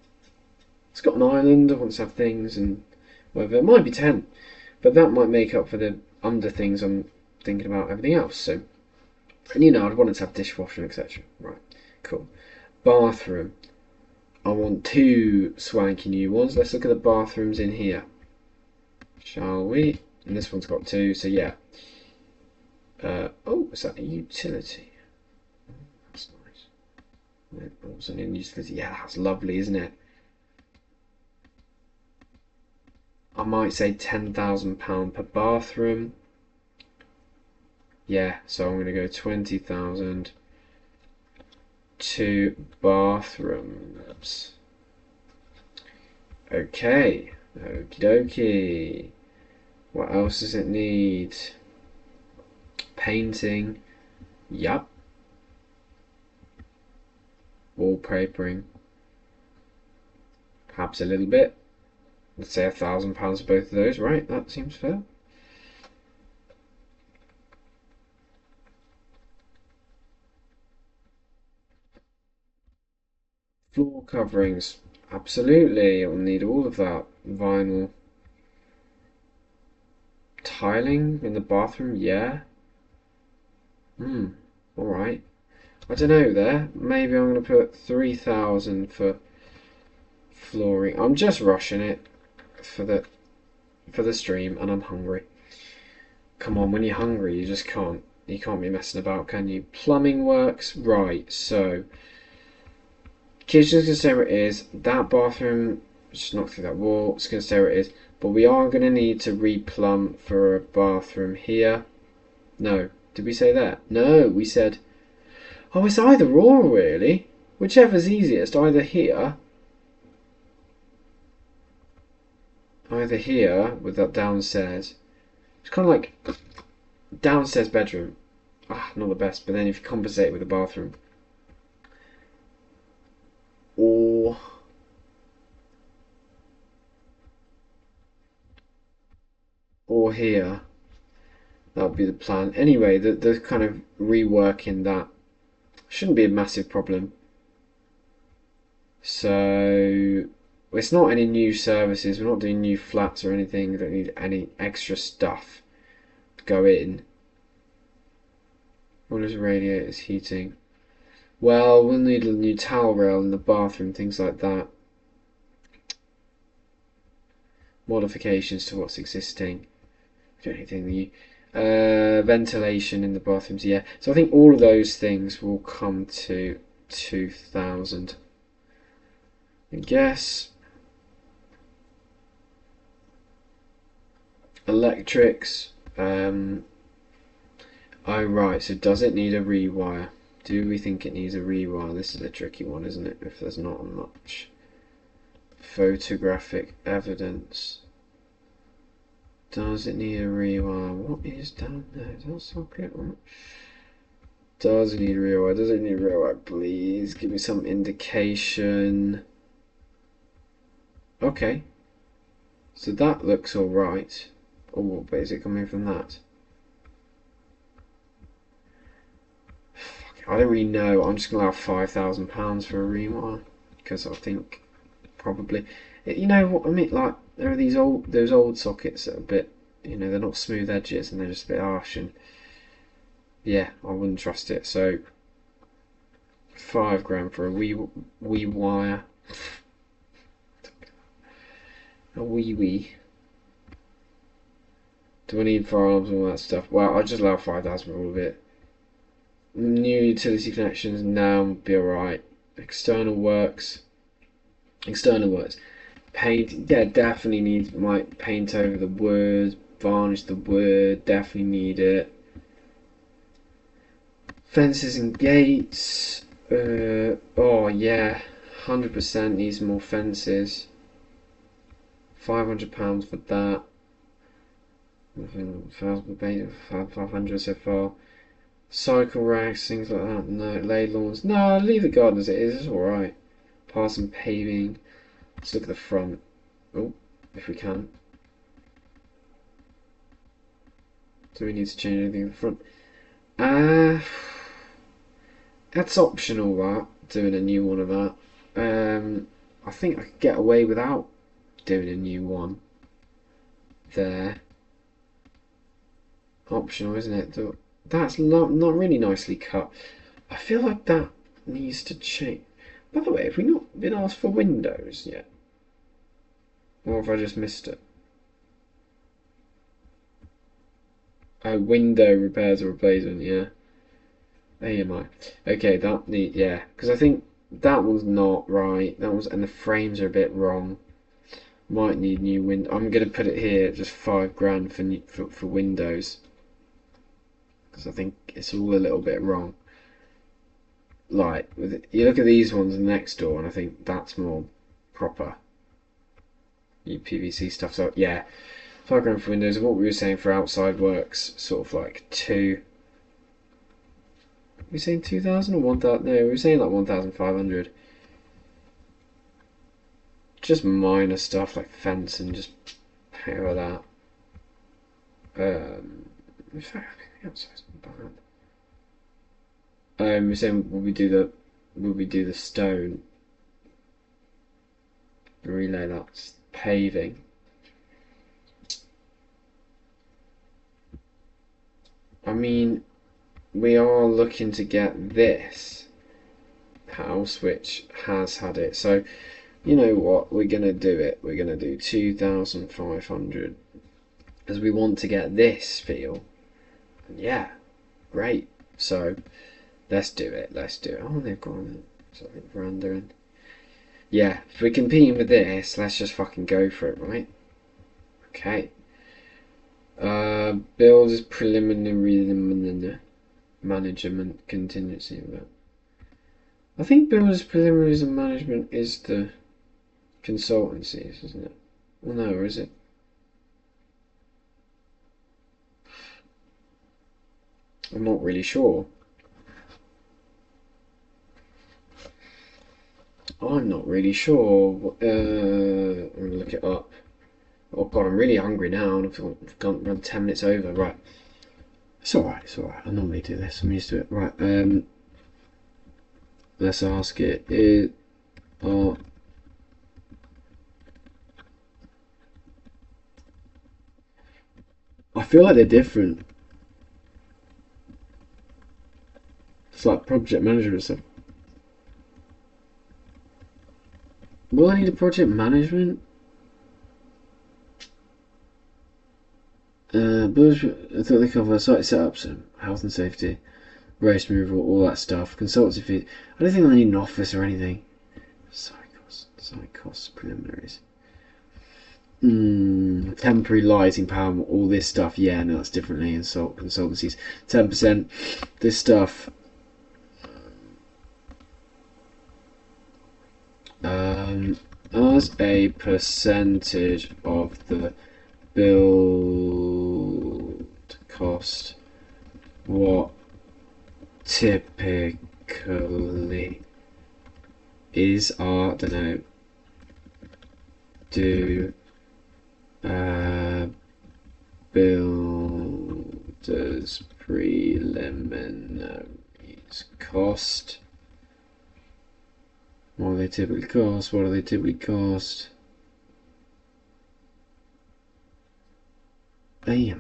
It's got an island. I want to have things and whatever. It might be 10, but that might make up for the under things I'm thinking about everything else. So, and I'd want it to have dishwasher, etc. Right. Cool. Bathroom. I want 2 swanky new ones. Let's look at the bathrooms in here, shall we? And this one's got 2, so yeah. Oh, is that a utility? That's nice. It wasn't in utility. Yeah, that's lovely, isn't it? I might say £10,000 per bathroom. Yeah, so I'm going to go 20,000. 2 bathrooms. Okay, okie dokie. What else does it need? Painting. Yup. Wallpapering. Perhaps a little bit. Let's say £1,000 for both of those, right? That seems fair. Floor coverings. Absolutely, we'll need all of that. Vinyl. Tiling in the bathroom, yeah. Alright. I don't know there. Maybe I'm going to put 3,000 for flooring. I'm just rushing it for the stream, and I'm hungry. Come on, when you're hungry, you can't be messing about, can you? Plumbing works, right? So kitchen's gonna stay where it is. That bathroom, just knock through that wall. It's gonna stay where it is. But we are gonna need to replumb for a bathroom here. No, did we say that? No, we said. Oh, it's either or really. Whichever's easiest. Either here with that downstairs. It's kind of like downstairs bedroom. Not the best, but then if you compensate with the bathroom. Or here. That would be the plan. Anyway, the kind of reworking that shouldn't be a massive problem. So it's not any new services. We're not doing new flats or anything. We don't need any extra stuff to go in. What is radiators, heating? Well, we'll need a new towel rail in the bathroom, things like that. Modifications to what's existing. We don't need anything new. Ventilation in the bathrooms, yeah. So I think all of those things will come to 2,000. I guess. Electrics. Oh right, so does it need a rewire? Do we think it needs a rewire? This is a tricky one, isn't it? If there's not much photographic evidence. Does it need a rewire? What is down there? Is that socket? Does it need a rewire? Does it need a rewire? Please give me some indication. Okay. So that looks alright. Oh, what bit is it coming from that? I don't really know. I'm just going to allow £5,000 for a rewire. Because I think probably... You know what I mean? Like, there are those old sockets that are a bit you know, they're not smooth edges and they're just a bit harsh, and yeah, I wouldn't trust it. So £5 for a wee wire, a wee. Do I need firearms and all that stuff? Well, I'll just allow 5,000 for all of it. New utility connections now would be alright. External works. Paint, yeah, definitely might paint over the wood, varnish the wood, definitely need it. Fences and gates. Oh yeah, 100% needs more fences. £500 for that. 500 so far. Cycle racks, things like that. No, lay lawns. No, leave the garden as it is. It's alright. Pass and paving. Let's look at the front. Oh, if we can. Do we need to change anything at the front? That's optional, that. Doing a new one of that. I think I could get away without doing a new one there. Optional, isn't it? That's not really nicely cut. I feel like that needs to change. By the way, have we not been asked for windows yet? Or have I just missed it? Oh, window repairs or replacement, yeah. AMI. Okay, yeah, because I think that one's not right. And the frames are a bit wrong. Might need new window. I'm gonna put it here, just £5 for windows, because I think it's all a little bit wrong. Like, you look at these ones next door, and I think that's more proper. PVC stuff. So yeah, £5 for windows. And what we were saying for outside works, sort of like two. Were we saying 2,000 or 1,000? No, we were saying like 1,500. Just minor stuff like fence and just pay over that. In fact, I think outside's not bad. We're saying will we do the stone? Relay that's paving. I mean, we are looking to get this house, which has had it. So, you know what? We're gonna do it. We're gonna do 2,500, as we want to get this feel. And yeah, great. So let's do it. Oh, they've gone something veranda in. Yeah, if we're competing with this, let's just fucking go for it, right? Okay. Build is preliminary management contingency. But I think builders preliminaries and management is the consultancies, isn't it? Well, no, or is it? I'm not really sure. I'm not really sure. I'm gonna look it up. Oh god, I'm really hungry now, and I've gone run 10 minutes over. Right, it's alright. It's alright. I normally do this. I'm used to it. Right. Let's ask it. I feel like they're different. It's like project manager and stuff. Will I need a project management? I thought they cover site setups, health and safety, waste removal, all that stuff. Consultancy fees. I don't think I need an office or anything. Site costs, preliminaries. Temporary lighting, power, all this stuff. Yeah, no, that's differently in consultancies. 10%. This stuff. As a percentage of the build cost, what typically is our, I don't know, do builders preliminaries cost? What do they typically cost? Right,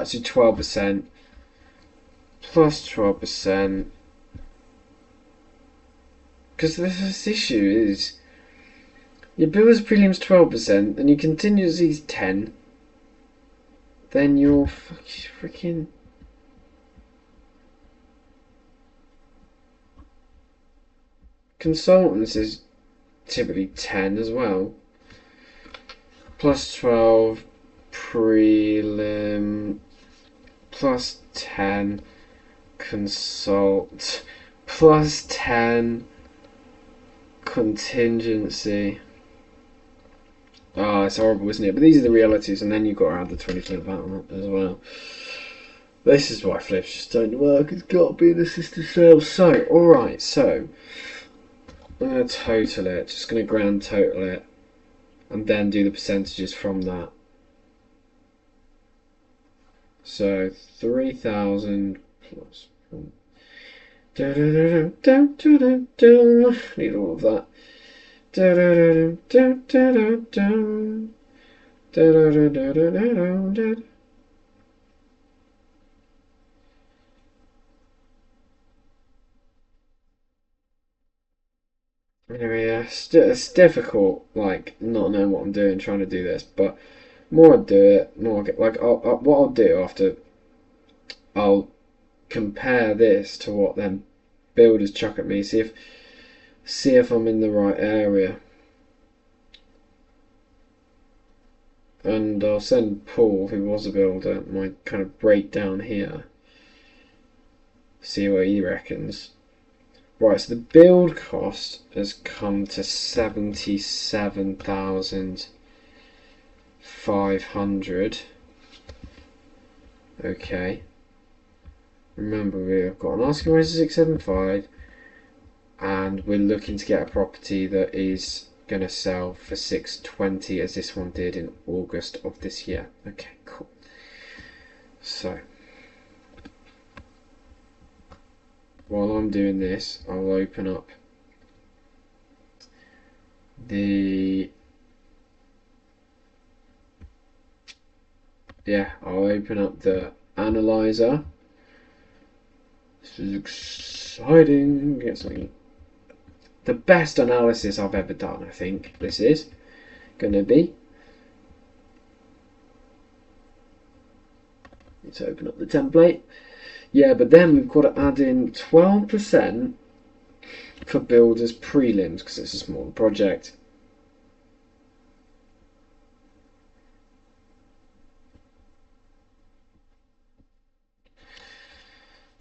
so 12% plus 12%. Because this issue is your builder's premium's 12%, and your contingency's 10. Then your freaking consultants is typically 10 as well. Plus 12 prelim, plus 10 consult, plus 10 contingency. It's horrible, isn't it? But these are the realities, and then you've got to add the 20% VAT on it as well. This is why flips just don't work. It's got to be an assisted sales. So, alright, so I'm going to total it. Just going to grand total it, and then do the percentages from that. So 3,000 plus. Need all of that. Anyway, yeah, it's difficult, like, not knowing what I'm doing, trying to do this, but more I do it, more I get, like, what I'll do after, I'll compare this to what them builders chuck at me, see if I'm in the right area. And I'll send Paul, who was a builder, my kind of breakdown here. See what he reckons. Right, so the build cost has come to 77,500. Okay. Remember, we've got an asking price of 675, and we're looking to get a property that is going to sell for 620, as this one did in August of this year. Okay, cool. So, while I'm doing this, I'll open up I'll open up the analyzer. This is exciting. Get something. The best analysis I've ever done, I think this is gonna be. Let's open up the template. Yeah, but then we've got to add in 12% for builders prelims because it's a smaller project.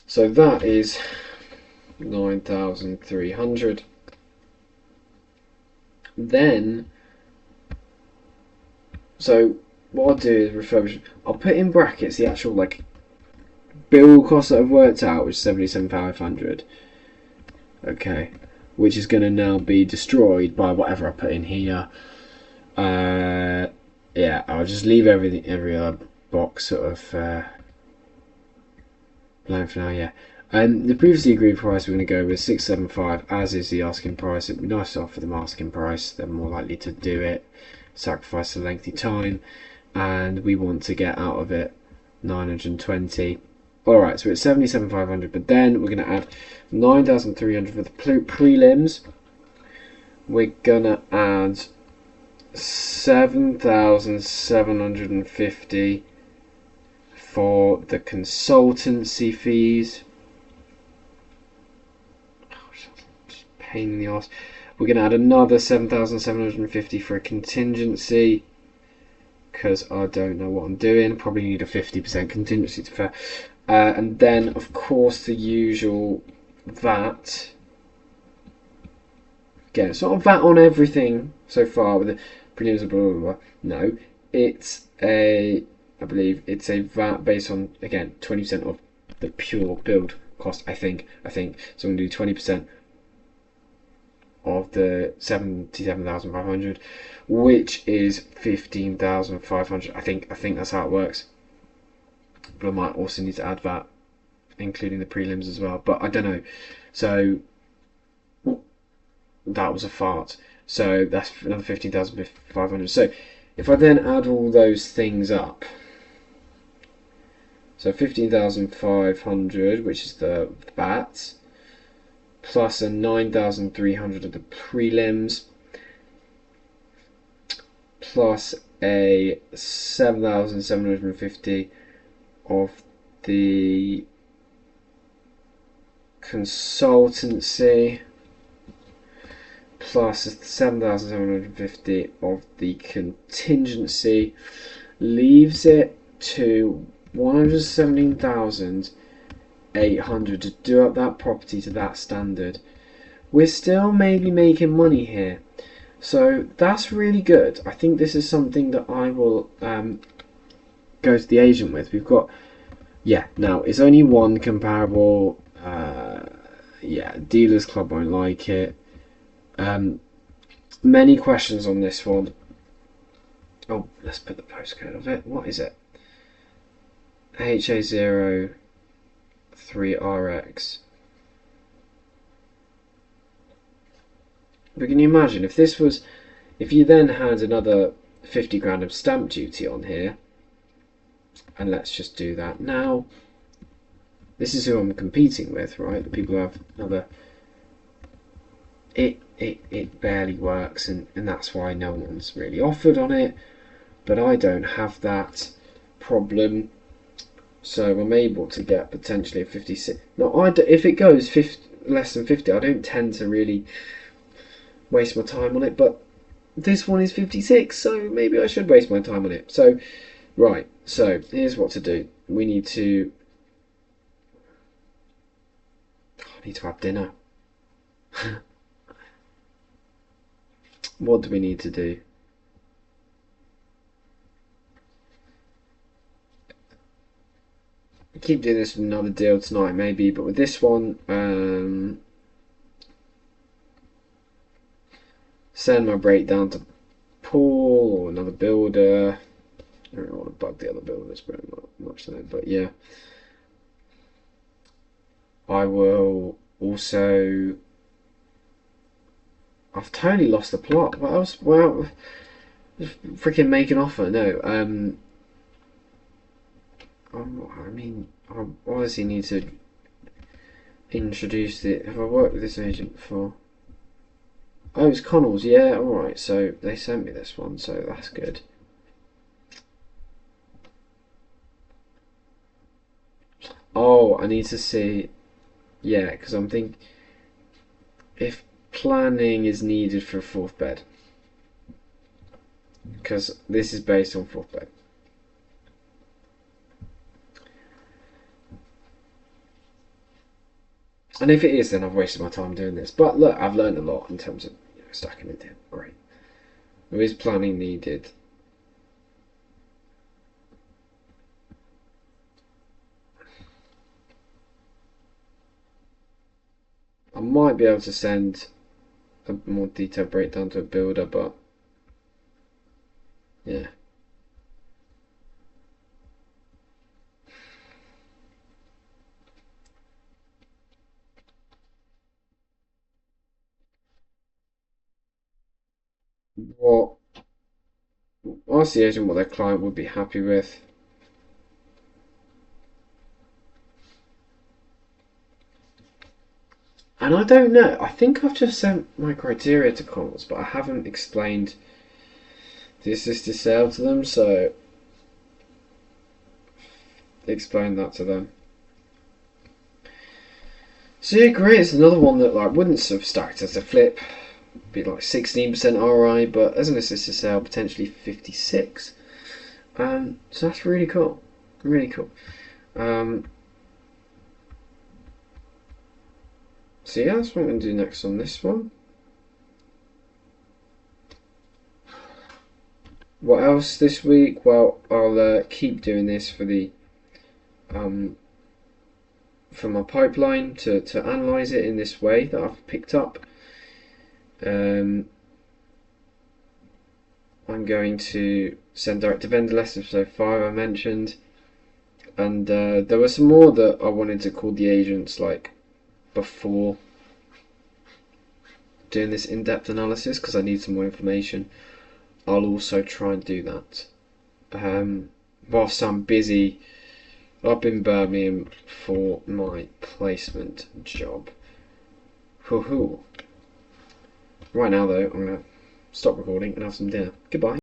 So that is 9,300. Then, so what I'll do is refurbish. I'll put in brackets the actual like build cost that I've worked out, which is 77,500. Okay, which is going to now be destroyed by whatever I put in here. Yeah, I'll just leave every other box sort of blank for now. Yeah. And the previously agreed price we're going to go with 675, as is the asking price. It'd be nice to offer them asking price. They're more likely to do it, sacrifice a lengthy time, and we want to get out of it 920. Alright, so it's 77,500, but then we're going to add 9,300 for the prelims. We're going to add 7,750 for the consultancy fees. Pain in the arse. We're going to add another 7,750 for a contingency, because I don't know what I'm doing. Probably need a 50% contingency to be fair. And then, of course, the usual VAT. Again, it's not a VAT on everything so far with the prelims, blah, blah, blah. No, it's I believe it's a VAT based on, again, 20% of the pure build cost, I think. So I'm going to do 20% of the 77,500, which is 15,500. I think that's how it works. But I might also need to add that, including the prelims as well. But I don't know. So that was a fart. So that's another 15,500. So if I then add all those things up, so 15,500, which is the VAT, plus a 9,300 of the prelims, plus a 7,750 of the consultancy, plus 7,750 of the contingency, leaves it to 117,800 to do up that property to that standard. We're still maybe making money here, so that's really good. I think this is something that I will go to the agent with. We've got, now it's only one comparable. Dealers Club won't like it. Many questions on this one. Oh, let's put the postcode of it. What is it? HA03RX. But can you imagine if this was, if you then had another 50 grand of stamp duty on here, and let's just do that now. This is who I'm competing with, right? The people who have another. It barely works, and that's why no one's really offered on it. But I don't have that problem, so I'm able to get potentially a 56. Now, if it goes less than 50, I don't tend to really waste my time on it. But this one is 56, so maybe I should waste my time on it. So, right. So here's what to do. We need to. I need to have dinner. What do we need to do? I keep doing this with another deal tonight, maybe, but with this one, send my breakdown to Paul or another builder. I don't want to bug the other builders very much though, but yeah. I will also. I've totally lost the plot. What else? Well, freaking make an offer. No. I mean, I obviously need to introduce it. Have I worked with this agent before? Oh, it's Connell's. Yeah, alright. So they sent me this one, so that's good. Oh, I need to see. Yeah, because I'm thinking if planning is needed for a fourth bed, because this is based on fourth bed. And if it is, then I've wasted my time doing this. But look, I've learned a lot in terms of stacking it in. Great. There is planning needed. I might be able to send a more detailed breakdown to a builder, but yeah. What? Ask the agent what their client would be happy with. And I don't know. I think I've just sent my criteria to Connells, but I haven't explained the assisted sale to them, so explain that to them. So yeah, great. It's another one that wouldn't have stacked as a flip. Be like 16% ROI, but as an assisted sale, potentially 56. So that's really cool. Really cool. So yeah, that's what I'm going to do next on this one. What else this week? Well, I'll keep doing this for the for my pipeline to analyse it in this way that I've picked up. I'm going to send direct to vendor lessons, so 5 I mentioned, and there were some more that I wanted to call the agents before doing this in-depth analysis because I need some more information, I'll also try and do that. Whilst I'm busy up in Birmingham for my placement job. Hoo-hoo. Right now though, I'm going to stop recording and have some dinner. Goodbye.